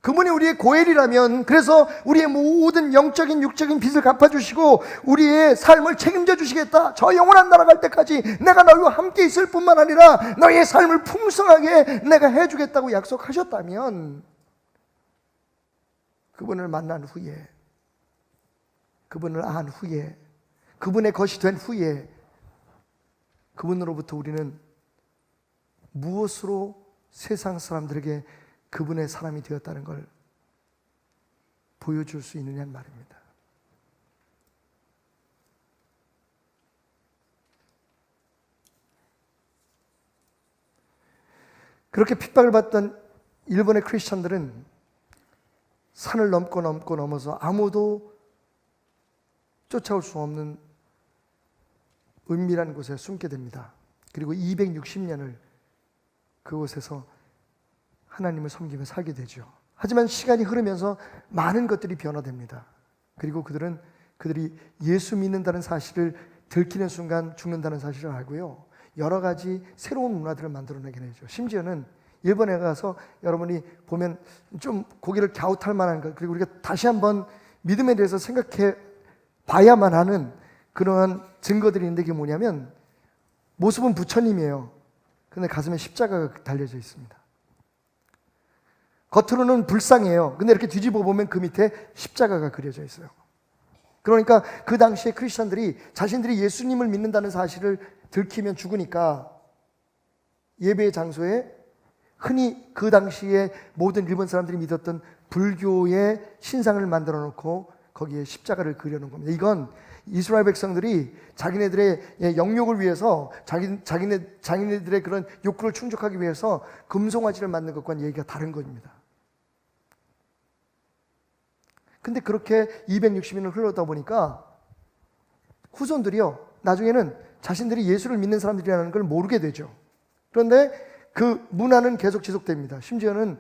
그분이 우리의 고엘이라면, 그래서 우리의 모든 영적인 육적인 빚을 갚아주시고 우리의 삶을 책임져 주시겠다, 저 영원한 나라 갈 때까지 내가 너희와 함께 있을 뿐만 아니라 너희의 삶을 풍성하게 내가 해주겠다고 약속하셨다면, 그분을 만난 후에, 그분을 안 후에, 그분의 것이 된 후에 그분으로부터 우리는 무엇으로 세상 사람들에게 그분의 사람이 되었다는 걸 보여줄 수 있느냐는 말입니다. 그렇게 핍박을 받던 일본의 크리스천들은 산을 넘어서 아무도 쫓아올 수 없는 은밀한 곳에 숨게 됩니다. 그리고 260년을 그곳에서 하나님을 섬기며 살게 되죠. 하지만 시간이 흐르면서 많은 것들이 변화됩니다. 그리고 그들이 예수 믿는다는 사실을 들키는 순간 죽는다는 사실을 알고요, 여러 가지 새로운 문화들을 만들어내게 되죠. 심지어는 일본에 가서 여러분이 보면 좀 고개를 갸웃할 만한 것, 그리고 우리가 다시 한번 믿음에 대해서 생각해 봐야만 하는 그러한 증거들이 있는데, 그게 뭐냐면 모습은 부처님이에요. 근데 가슴에 십자가가 달려져 있습니다. 겉으로는 불상이에요. 근데 이렇게 뒤집어 보면 그 밑에 십자가가 그려져 있어요. 그러니까 그 당시에 크리스천들이 자신들이 예수님을 믿는다는 사실을 들키면 죽으니까 예배의 장소에 흔히 그 당시에 모든 일본 사람들이 믿었던 불교의 신상을 만들어 놓고 거기에 십자가를 그려놓은 겁니다. 이건 이스라엘 백성들이 자기네들의 영욕을 위해서, 자기네들의 그런 욕구를 충족하기 위해서 금송아지를 만든 것과는 얘기가 다른 겁니다. 근데 그렇게 260년을 흘러다 보니까 후손들이요, 나중에는 자신들이 예수를 믿는 사람들이라는 걸 모르게 되죠. 그런데 그 문화는 계속 지속됩니다. 심지어는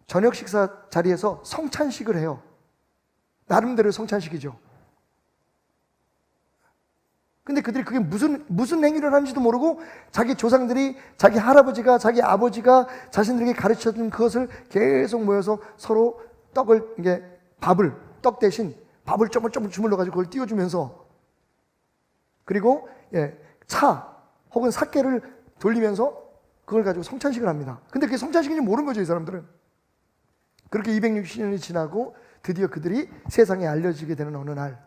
저녁 식사 자리에서 성찬식을 해요. 나름대로 성찬식이죠. 근데 그들이 그게 무슨 행위를 하는지도 모르고 자기 조상들이, 자기 할아버지가, 자기 아버지가 자신들에게 가르쳐준 그것을 계속 모여서 서로 떡 대신 밥을 쪼물쪼물 주물러가지고 그걸 띄워주면서, 그리고 차 혹은 삭개를 돌리면서 그걸 가지고 성찬식을 합니다. 근데 그게 성찬식인지 모르는 거죠, 이 사람들은. 그렇게 260년이 지나고 드디어 그들이 세상에 알려지게 되는 어느 날,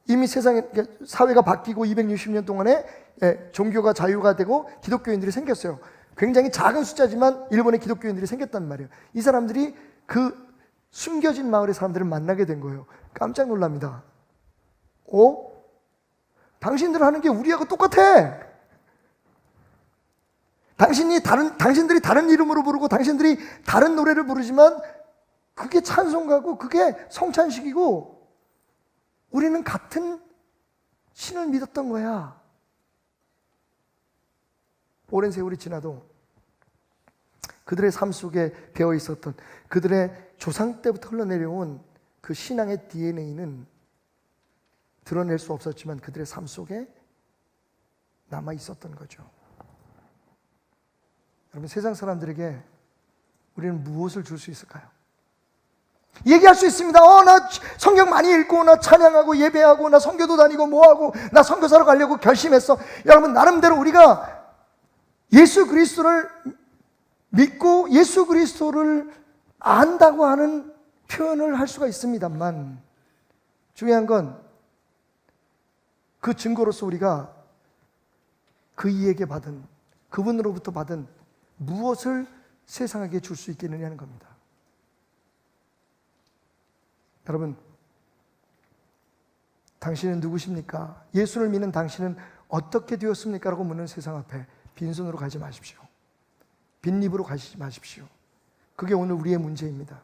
이미 사회가 바뀌고 260년 동안에 종교가 자유가 되고 기독교인들이 생겼어요. 굉장히 작은 숫자지만 일본의 기독교인들이 생겼단 말이에요. 이 사람들이 그 숨겨진 마을의 사람들을 만나게 된 거예요. 깜짝 놀랍니다. 당신들 하는 게 우리하고 똑같아. 당신들이 다른 이름으로 부르고 당신들이 다른 노래를 부르지만 그게 찬송가고 그게 성찬식이고 우리는 같은 신을 믿었던 거야. 오랜 세월이 지나도 그들의 삶 속에 배어 있었던, 그들의 조상 때부터 흘러내려온 그 신앙의 DNA는 드러낼 수 없었지만 그들의 삶 속에 남아 있었던 거죠. 여러분, 세상 사람들에게 우리는 무엇을 줄 수 있을까요? 얘기할 수 있습니다. 나 성경 많이 읽고, 나 찬양하고 예배하고, 나 선교도 다니고 뭐하고, 나 선교사로 가려고 결심했어. 여러분, 나름대로 우리가 예수 그리스도를 믿고 예수 그리스도를 안다고 하는 표현을 할 수가 있습니다만, 중요한 건 그 증거로서 우리가 그이에게 받은, 그분으로부터 받은 무엇을 세상에게 줄 수 있겠느냐는 겁니다. 여러분, 당신은 누구십니까? 예수를 믿는 당신은 어떻게 되었습니까? 라고 묻는 세상 앞에 빈손으로 가지 마십시오. 빈입으로 가시지 마십시오. 그게 오늘 우리의 문제입니다.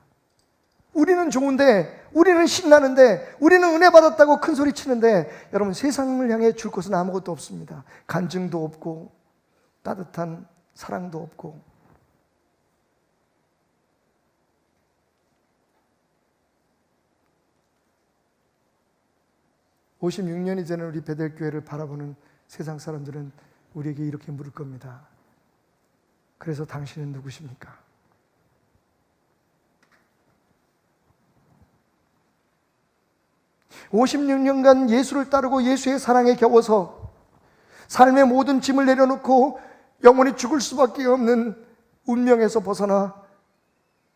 우리는 좋은데, 우리는 신나는데, 우리는 은혜 받았다고 큰 소리 치는데, 여러분, 세상을 향해 줄 것은 아무것도 없습니다. 간증도 없고 따뜻한 사랑도 없고. (56년이) 되는 우리 베델교회를 바라보는 세상 사람들은 우리에게 이렇게 물을 겁니다. 그래서 당신은 누구십니까? (56년간) 예수를 따르고 예수의 사랑에 겨워서 삶의 모든 짐을 내려놓고 영원히 죽을 수밖에 없는 운명에서 벗어나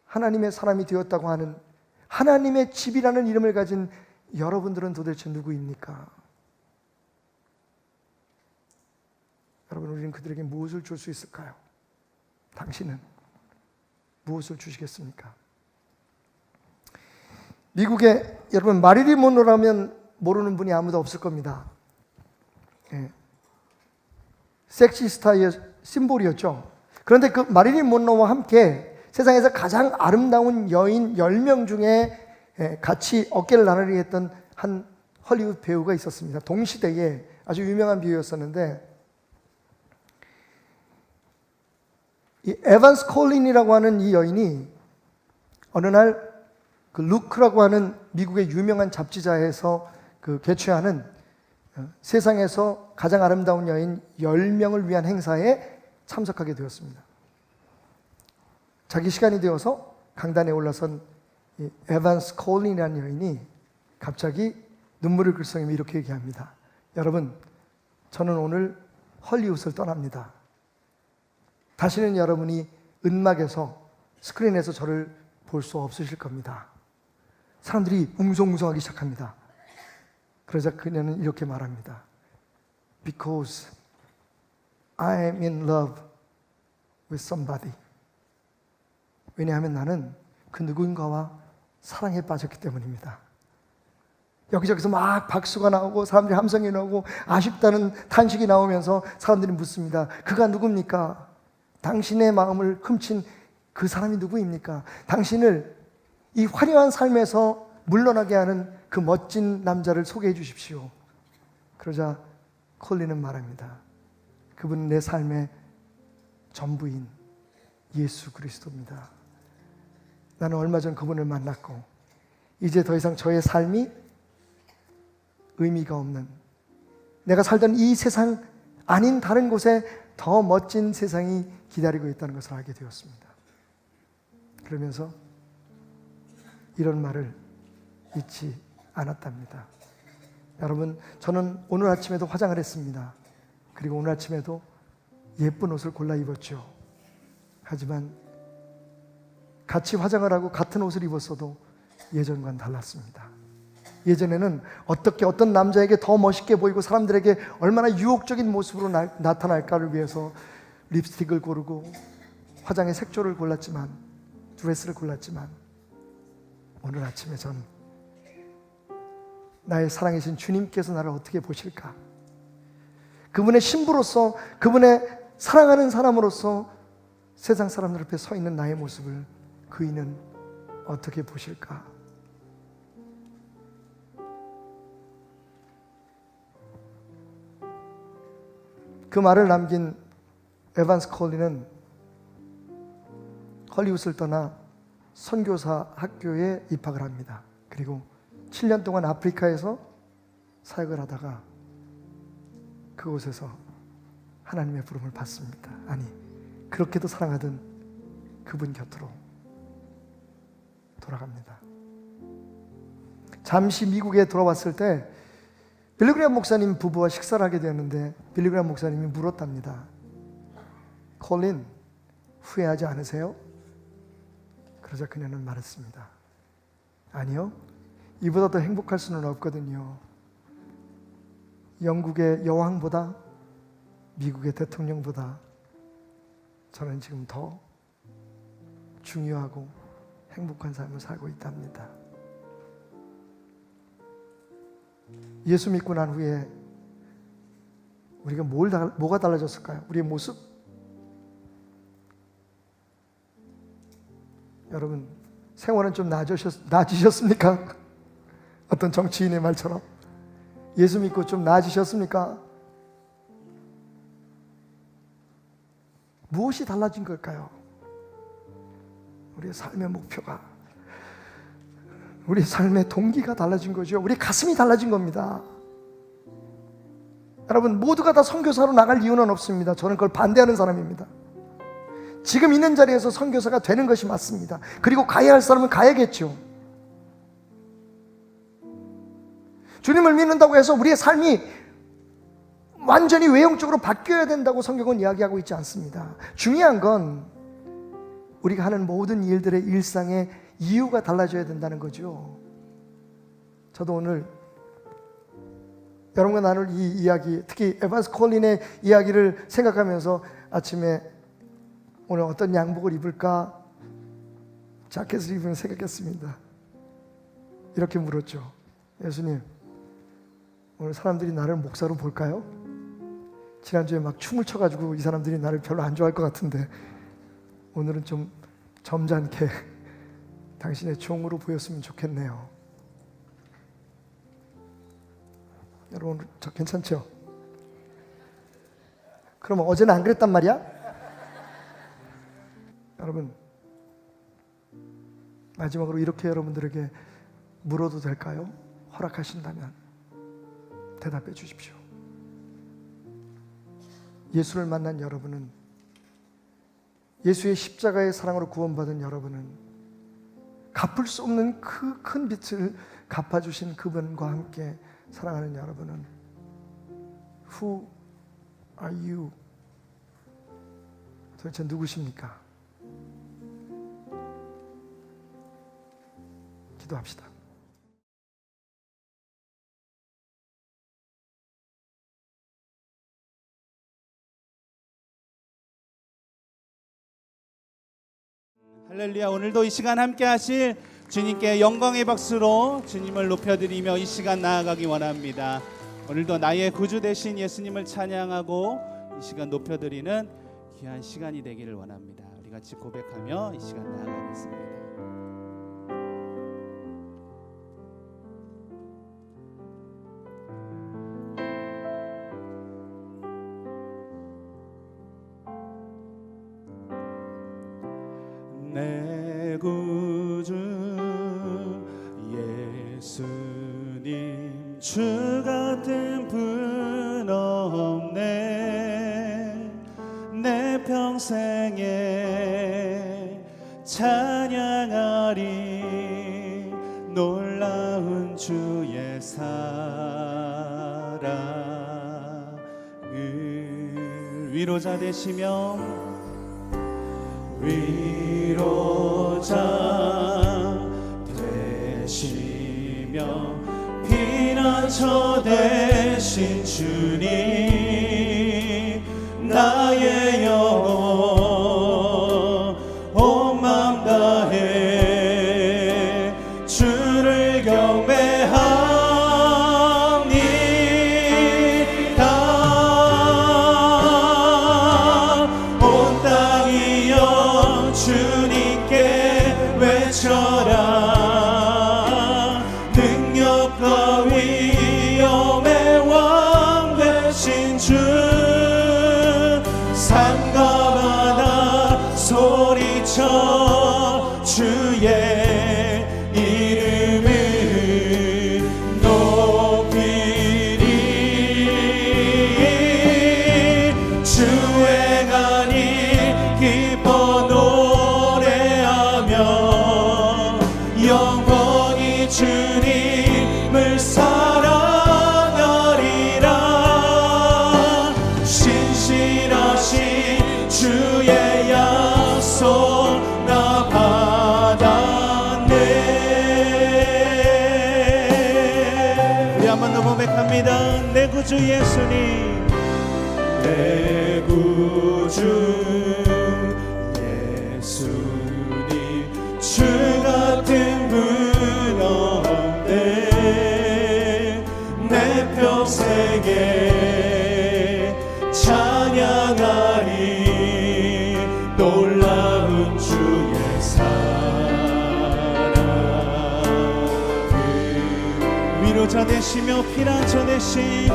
하나님의 사람이 되었다고 하는, 하나님의 집이라는 이름을 가진 여러분들은 도대체 누구입니까? 여러분, 우리는 그들에게 무엇을 줄 수 있을까요? 당신은 무엇을 주시겠습니까? 미국에 여러분 마릴린 먼로라면 모르는 분이 아무도 없을 겁니다. 섹시스타의 심볼이었죠. 그런데 그 마릴린 먼로와 함께 세상에서 가장 아름다운 여인 10명 중에 같이 어깨를 나란히 했던 한 헐리우드 배우가 있었습니다. 동시대에 아주 유명한 배우였었는데, 이 에반스 콜린이라고 하는 이 여인이 어느 날 그 루크라고 하는 미국의 유명한 잡지사에서 그 개최하는 세상에서 가장 아름다운 여인 10명을 위한 행사에 참석하게 되었습니다. 자기 시간이 되어서 강단에 올라선 이 에반스 콜린이라는 여인이 갑자기 눈물을 글썽이며 이렇게 얘기합니다. 여러분, 저는 오늘 헐리우드를 떠납니다. 다시는 여러분이 은막에서, 스크린에서 저를 볼 수 없으실 겁니다. 사람들이 웅성웅성하기 시작합니다. 그러자 그녀는 이렇게 말합니다. Because I am in love with somebody. 왜냐하면 나는 그 누군가와 사랑에 빠졌기 때문입니다. 여기저기서 막 박수가 나오고 사람들이 함성이 나오고 아쉽다는 탄식이 나오면서 사람들이 묻습니다. 그가 누굽니까? 당신의 마음을 훔친 그 사람이 누구입니까? 당신을 이 화려한 삶에서 물러나게 하는 그 멋진 남자를 소개해 주십시오. 그러자 콜린은 말합니다. 그분은 내 삶의 전부인 예수 그리스도입니다. 나는 얼마 전 그분을 만났고 이제 더 이상 저의 삶이 의미가 없는, 내가 살던 이 세상 아닌 다른 곳에 더 멋진 세상이 기다리고 있다는 것을 알게 되었습니다. 그러면서 이런 말을 잊지 않았답니다. 여러분, 저는 오늘 아침에도 화장을 했습니다. 그리고 오늘 아침에도 예쁜 옷을 골라 입었죠. 하지만 같이 화장을 하고 같은 옷을 입었어도 예전과는 달랐습니다. 예전에는 어떻게 어떤 남자에게 더 멋있게 보이고 사람들에게 얼마나 유혹적인 모습으로 나타날까를 위해서 립스틱을 고르고 화장의 색조를 골랐지만, 드레스를 골랐지만, 오늘 아침에 전 나의 사랑이신 주님께서 나를 어떻게 보실까? 그분의 신부로서, 그분의 사랑하는 사람으로서 세상 사람들 앞에 서 있는 나의 모습을 그이는 어떻게 보실까? 그 말을 남긴 에반스 콜린은 헐리우드를 떠나 선교사 학교에 입학을 합니다. 그리고 7년 동안 아프리카에서 사역을 하다가 그곳에서 하나님의 부름을 받습니다. 아니, 그렇게도 사랑하던 그분 곁으로 돌아갑니다. 잠시 미국에 돌아왔을 때 빌리그레이엄 목사님 부부와 식사를 하게 되었는데 빌리그레이엄 목사님이 물었답니다. 콜린, 후회하지 않으세요? 그러자 그녀는 말했습니다. 아니요, 이보다 더 행복할 수는 없거든요. 영국의 여왕보다, 미국의 대통령보다 저는 지금 더 중요하고 행복한 삶을 살고 있답니다. 예수 믿고 난 후에 우리가 뭐가 달라졌을까요? 우리의 모습? 여러분, 생활은 좀 나아지셨습니까? 어떤 정치인의 말처럼 예수 믿고 좀 나아지셨습니까? 무엇이 달라진 걸까요? 우리의 삶의 목표가, 우리의 삶의 동기가 달라진 거죠. 우리의 가슴이 달라진 겁니다. 여러분, 모두가 다 선교사로 나갈 이유는 없습니다. 저는 그걸 반대하는 사람입니다. 지금 있는 자리에서 선교사가 되는 것이 맞습니다. 그리고 가야 할 사람은 가야겠죠. 주님을 믿는다고 해서 우리의 삶이 완전히 외형적으로 바뀌어야 된다고 성경은 이야기하고 있지 않습니다. 중요한 건 우리가 하는 모든 일들의 일상의 이유가 달라져야 된다는 거죠. 저도 오늘 여러분과 나눌 이 이야기, 특히 에반스 콜린의 이야기를 생각하면서 아침에 오늘 어떤 양복을 입을까 자켓을 입으면 생각했습니다. 이렇게 물었죠. 예수님, 오늘 사람들이 나를 목사로 볼까요? 지난주에 막 춤을 춰가지고 이 사람들이 나를 별로 안 좋아할 것 같은데 오늘은 좀 점잖게 당신의 종으로 보였으면 좋겠네요. 여러분, 저 괜찮죠? 그럼 어제는 안 그랬단 말이야? 여러분, 마지막으로 이렇게 여러분들에게 물어도 될까요? 허락하신다면 대답해 주십시오. 예수를 만난 여러분은, 예수의 십자가의 사랑으로 구원받은 여러분은 갚을 수 없는 그 큰 빚을 갚아주신 그분과 함께 사랑하는 여러분은 Who are you? 도대체 누구십니까? 기도합시다. 할렐루야. 오늘도 이 시간 함께 하실 주님께 영광의 박수로 주님을 높여드리며 이 시간 나아가기 원합니다. 오늘도 나의 구주 되신 예수님을 찬양하고 이 시간 높여드리는 귀한 시간이 되기를 원합니다. 우리 같이 고백하며 이 시간 나아가겠습니다. 내 구주 예수님, 주 같은 분 없네. 내 평생에 찬양하리 놀라운 주의 사랑을. 위로자 되시며 위로자 되시며 피난처 되신 주님, 나의 영혼 온 맘 다해 주를 경배합니다. 온 땅이여 주님께 외쳐라. 능력과 위엄의 왕 되신 주, 산과 바다 소리쳐 주의 이름을 높이리. 주의 간이 기뻐 노래하며 영원히 주님을 사랑하리라. 신실하신 주의 약속 찬양합니다. 내 구주 예수님, 내 구주 예수님, 주 같은 분 없네. 내 평생에 찬양하리 놀라운 주의 사랑. 위로자 되시며 피난처 되신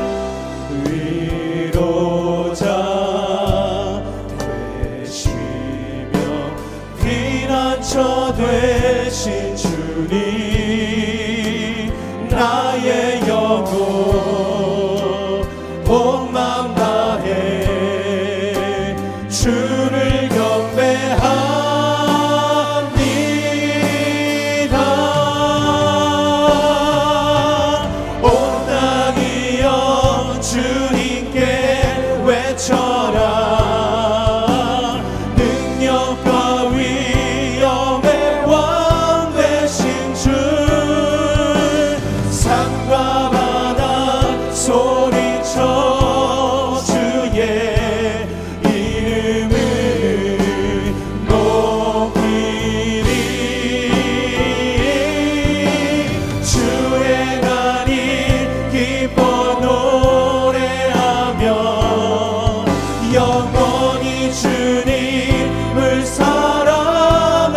위로자 되시며 피난처 되신 주님, 나의 영혼 온 맘 다해 주를 경배합니다. 온 땅이여 주님께 외쳐라. 능력과 위엄의 왕 되신 주, 산과 바다 소리쳐 주의 이름을 높이리. 주의 날이 기뻐 노래하며 영원히 주님을 사랑하리라.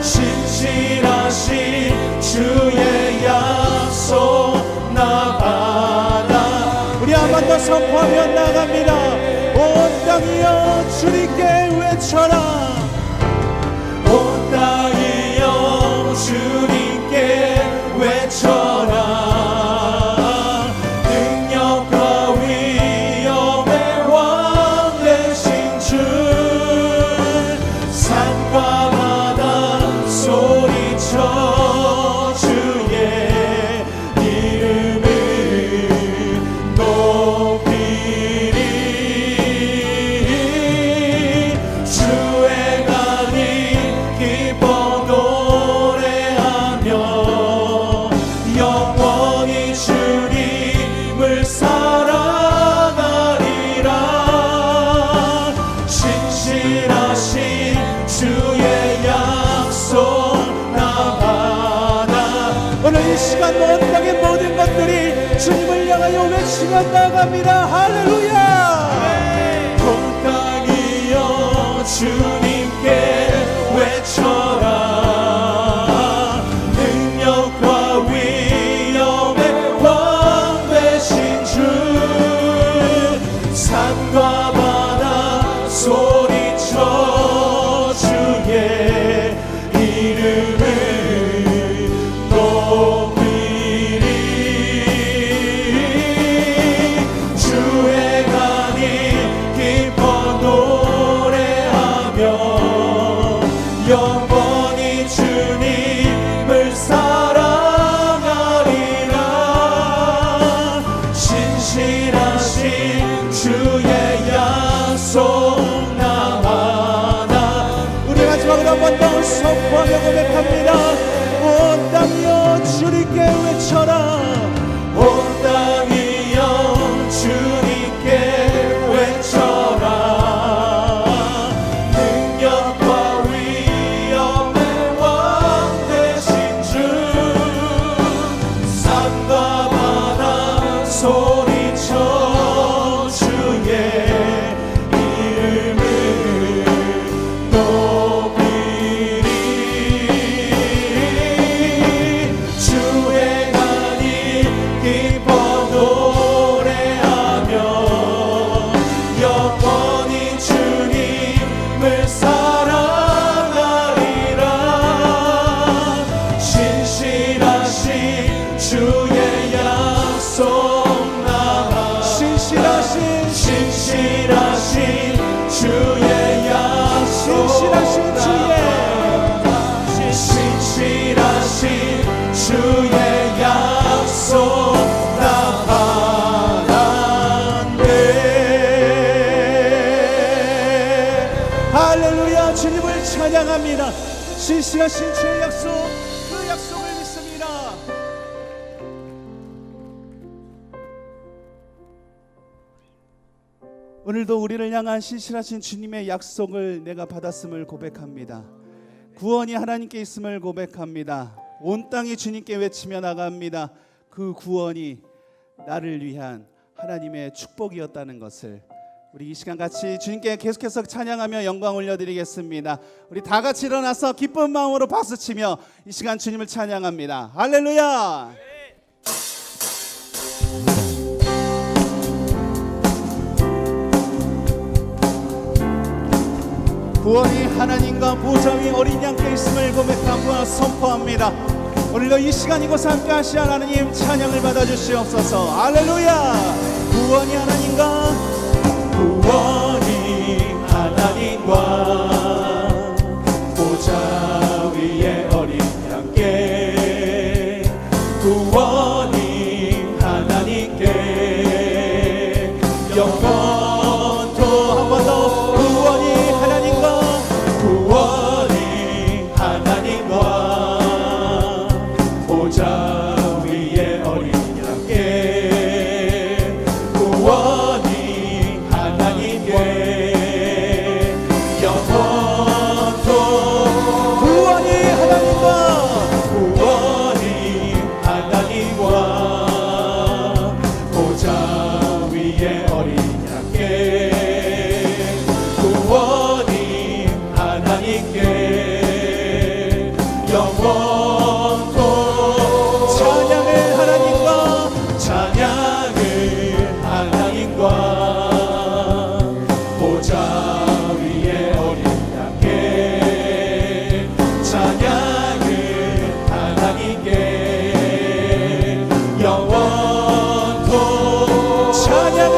신실하신 주의 약속 나 받아. 우리 한 번 더 선포하며 나갑니다. 온 땅이여 주님께 외쳐라. 온 땅이여 주님께 외쳐라. 능력과 위엄의 왕 되신 주, 산과 바다 소리쳐 주의 이름을 높이리. 주의 날이 기뻐 노래하며 영원히 주님을 사랑하리라. 신실하신 주의 약속 나 받아. 오늘 이 시간 온 땅의 모든 것들이 주님을 향하여 외치며 나갑니다. 할렐루야. 온 땅이여 주님께 외쳐라. 능력과 위엄의 왕 되신 주, 산과 바다 소리쳐 주의 이름을 높이리. 주의 간이 기뻐 노래하며 영원히 주님을 사랑하리라. 신실하신 주의 약속 나 받아. 우리 마지막으로 한 번 더 선포하며 고백합니다. 온 땅이여 주님께 외쳐라. 온 땅이여 주님께 외쳐라. 능력과 위엄의 왕 되신 주, 산과 바다 소리쳐 주의 이름을 높이리. 주의 간이 기뻐 노래하며 영원히 주님을 사랑하리라. 신실하신 주의 약속 나 받아. 신실하신 주의 약속 신실하신 신실하신 주의 약속 나 받았네. 할렐루야. 주님을 찬양합니다. 신실하신 주의 약속, 그 약속을 믿습니다. 오늘도 우리를 향한 신실하신 주님의 약속을 내가 받았음을 고백합니다. 구원이 하나님께 있음을 고백합니다. 온 땅이 주님께 외치며 나갑니다. 그 구원이 나를 위한 하나님의 축복이었다는 것을 우리 이 시간 같이 주님께 계속해서 찬양하며 영광 올려드리겠습니다. 우리 다 같이 일어나서 기쁜 마음으로 박수치며 이 시간 주님을 찬양합니다. 할렐루야. 구원이 하나님과 보좌 위 어린 양께 있음을 고백하고 선포합니다. 오늘도 이 시간 이곳에 함께 하시는 하나님 찬양을 받아주시옵소서. 할렐루야. 구원이 하나님과 보좌 위에 어린 양께 구원이 하나님께 영원토 한 번 더 구원이 하나님과 보좌 위에 어린 양께 구원이 하나님께 영원토 구원이 하나님과 보좌 위에 어린 양께 구원이 하나님께 영원토 찬양을 하나님과 보좌 위에 어린 양께 찬양을 하나님께 영원토 찬양을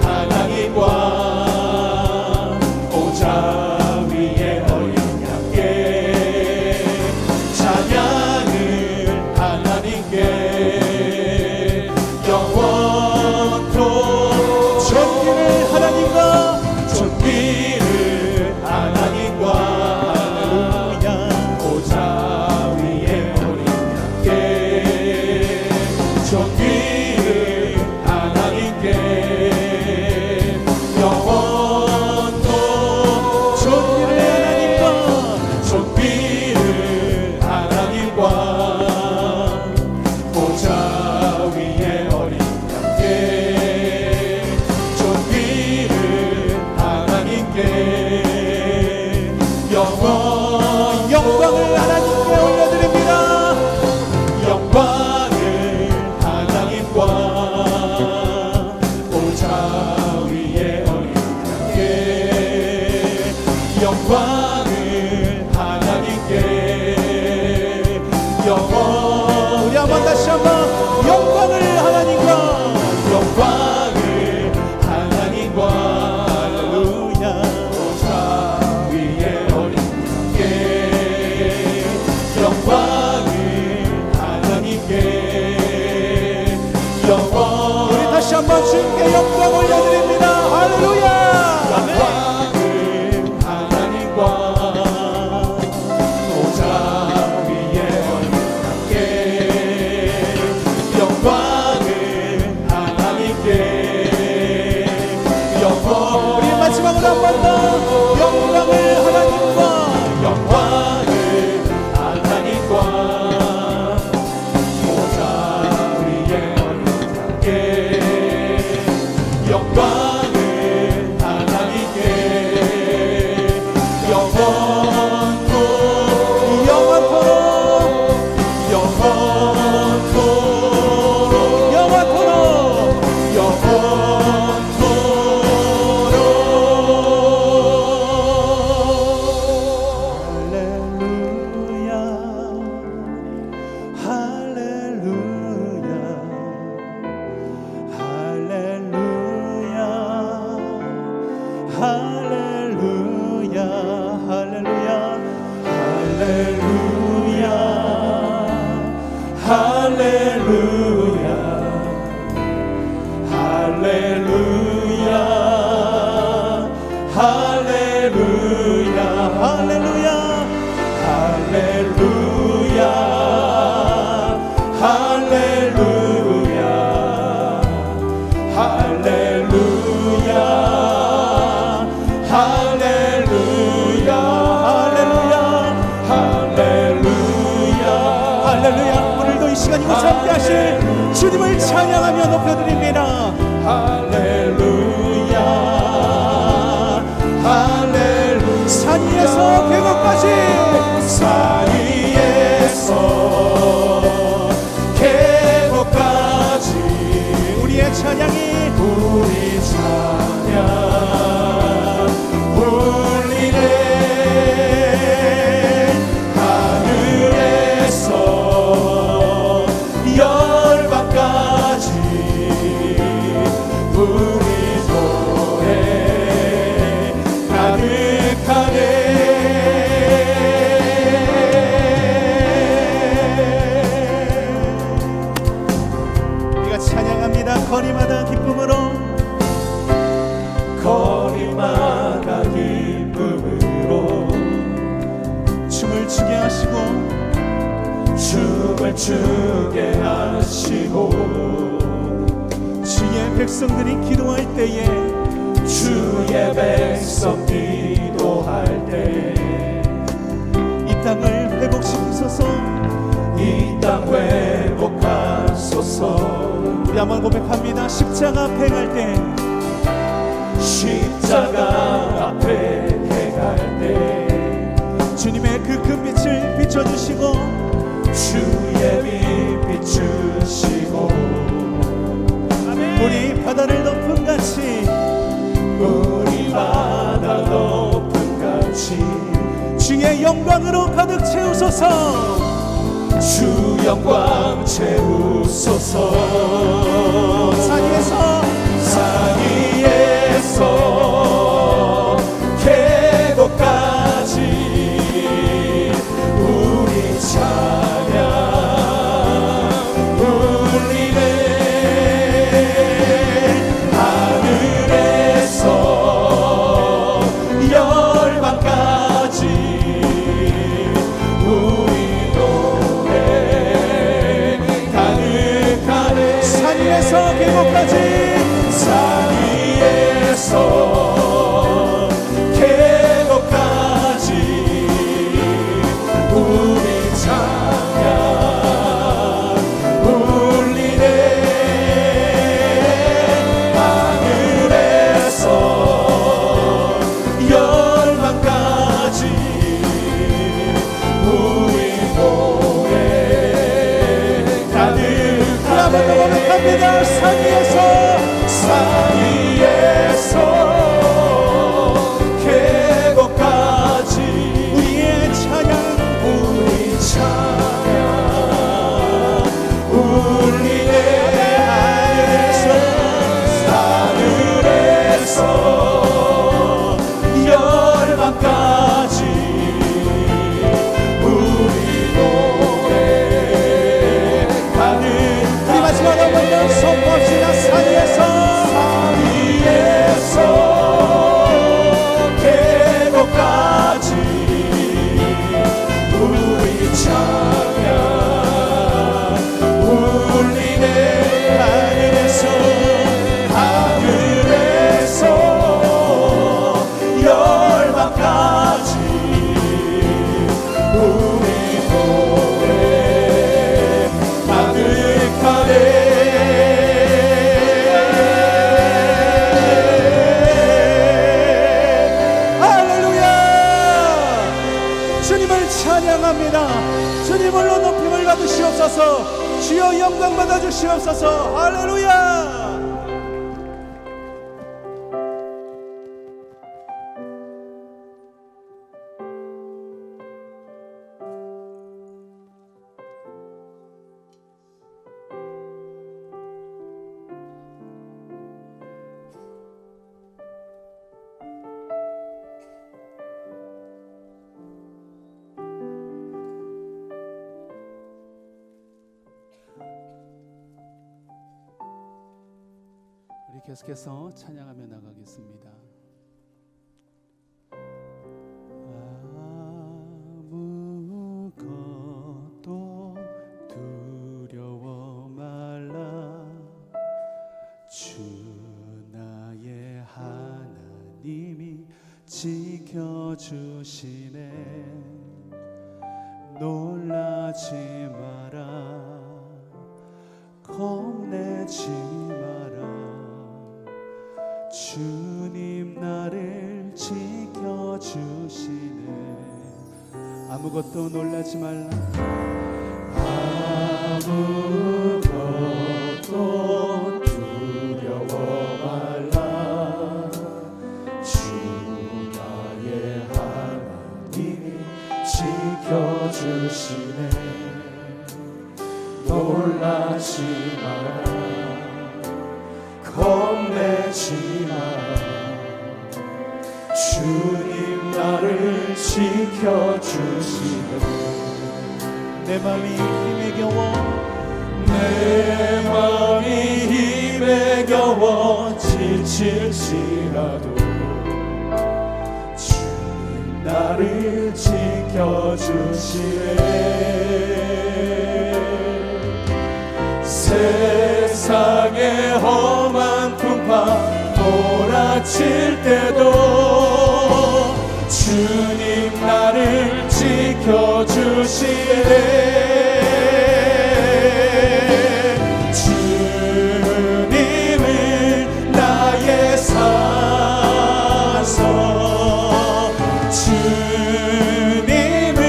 하나님과 보좌 위에 어린 양께 찬양을 하나님께 영원토 존귀를 하나님과 할렐루야 보좌 위에 어린 양께 존귀를 하나님께 영원토 존귀를 하나님과 보좌 위에 어린 양께 존귀를 하나님께 영광을 하나님께 올려드립니다. 영광을 하나님과 보좌 위에 어린 양께 영광을 하나님께 우리 한번 다시 한번 영광을 하나님과 할렐루야 보좌 위에 어린 양께 영광을 하나님께 우리 다시 한번 주님께 영광 올려드립니다. 할렐루야 영광을 하나님과 보좌 위에 어린 양께 영광을 하나님께 우리 마지막으로 한 번 더 영광을 하나님과 보좌 위에 어린 양께 영광을 하나님께 주님을 찬양하며 높여드립니다. 할렐루야 할렐루야 산 위에서 계곡까지 산 위에서 계곡까지 우리의 찬양이 우리 찬양 울리네 하늘에서 열방까지 우리 노래 가득하네 우리가 찬양합니다. 거리마다 기쁨으로 거리마다 기쁨으로 춤을 추게 하시고 춤을 추게 하시고 주의 백성들이 기도할 때에 주의 백성 기도할 때 이 땅을 회복시키소서. 이 땅 회복하소서 우리 한번 고백합니다. 십자가 앞에 갈 때 십자가 앞에 행할 때 주님의 그 큰 빛을 비춰주시고 주의 빛 비추시고 우리 바다를 덮은 같이 우리 바다 높은 같이 주의 영광으로 가득 채우소서. 주 영광 채우소서 산 위에서 계곡까지 우리 찬양 울리네 하늘에서 열방까지 우리 노래 가득하네 산 위에서 계곡까지 산 위에서 계곡까지 우리 찬양 울리네 하늘에서 열방까지 우리 노래 가득하네 고백합니다. 산 위에서 산 위에서 계곡까지 우리의 찬양 우리 찬양 울리네 하늘에서 열방까지 우리 노래 가득 우리 마지막으로 한번 선포합시다. 산 위에서 계곡까지 우리 찬양 울리네 하늘에서 열방까지 우리 노래 가득하네 할렐루야. 주님을 찬양합니다. 주님을로 높임을 받으시옵소서. 주여 영광 받아 주시옵소서. 할렐루야. 우리 계속해서 찬양하며 나가겠습니다. 아무것도 두려워 말라. 주 나의 하나님이 지켜주시네. 놀라지 마라. 겁내지 마라. 주님 나를 지켜주시네. 아무것도 놀라지 말라. 아무것도 두려워 말라. 주 나의 하나님이 지켜주시네. 놀라지 마라. 겁내지 마라. 주님 나를 지켜주시네. 내 맘이 힘에 겨워, 내 맘이 힘에 겨워 지칠지라도 주님 나를 지켜주시네. 세상의 험한 풍파 몰아칠 때도 주님 나를 지켜주시네. 주님은 나의 산성, 주님은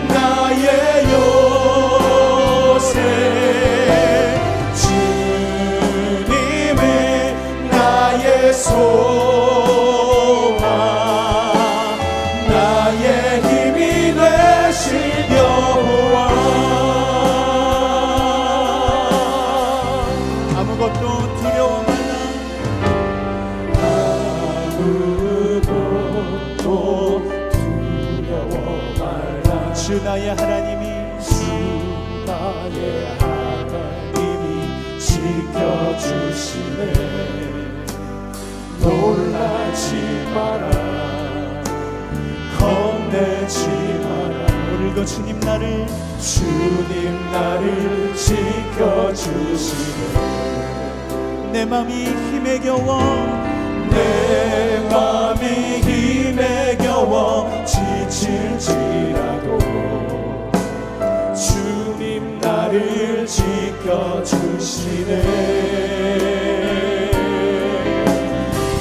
나의 요새, 주님은 나의 소망, 나의 힘이 되실 여호와. 아무것도 두려워 말라. 아무것도 두려워 말라. 주 나의 하나님이, 주 나의 하나님이 지켜주시네. 놀라지 마라. 겁내지 마라. 오늘도 주님 나를 지켜주시네. 내 맘이 힘에 겨워, 내 맘이 힘에 겨워 지칠지라도 주님 나를 지켜주시네.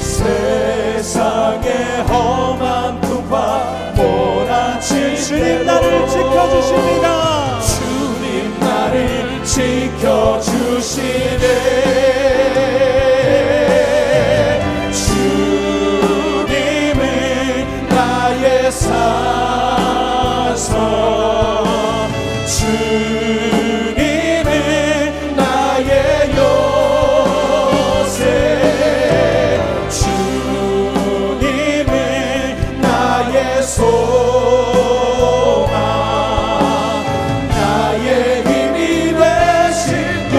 세상의 험한 풍파 몰아칠 주님 나를 지켜주십니다. 주님 나를 지켜주시네. 주님은 나의 산성, 주님은 나의 요새, 주님은 나의 소망, 나의 힘이 되신 여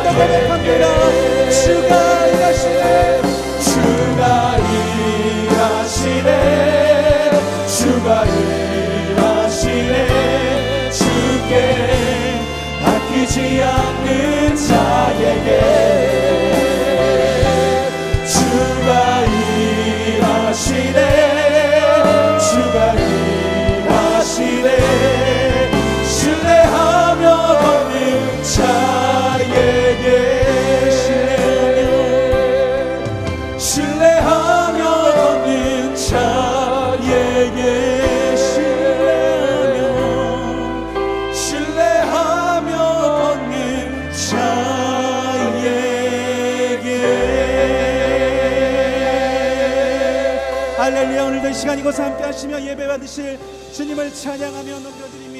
더 고백합니다. 주가 일하시네, 주가 일하시네, 주가 일하시네. 주께 아끼지 않는 자에게 주가 일하시네, 주가 일하시네. 신뢰하며 걷는 자에게 신뢰하며 걷는 자에게 신뢰하며 걷는 자에게. 할렐루야. 오늘도 이 시간 이곳에 함께 하시며 예배 받으실 주님을 찬양하며 높여드립니다.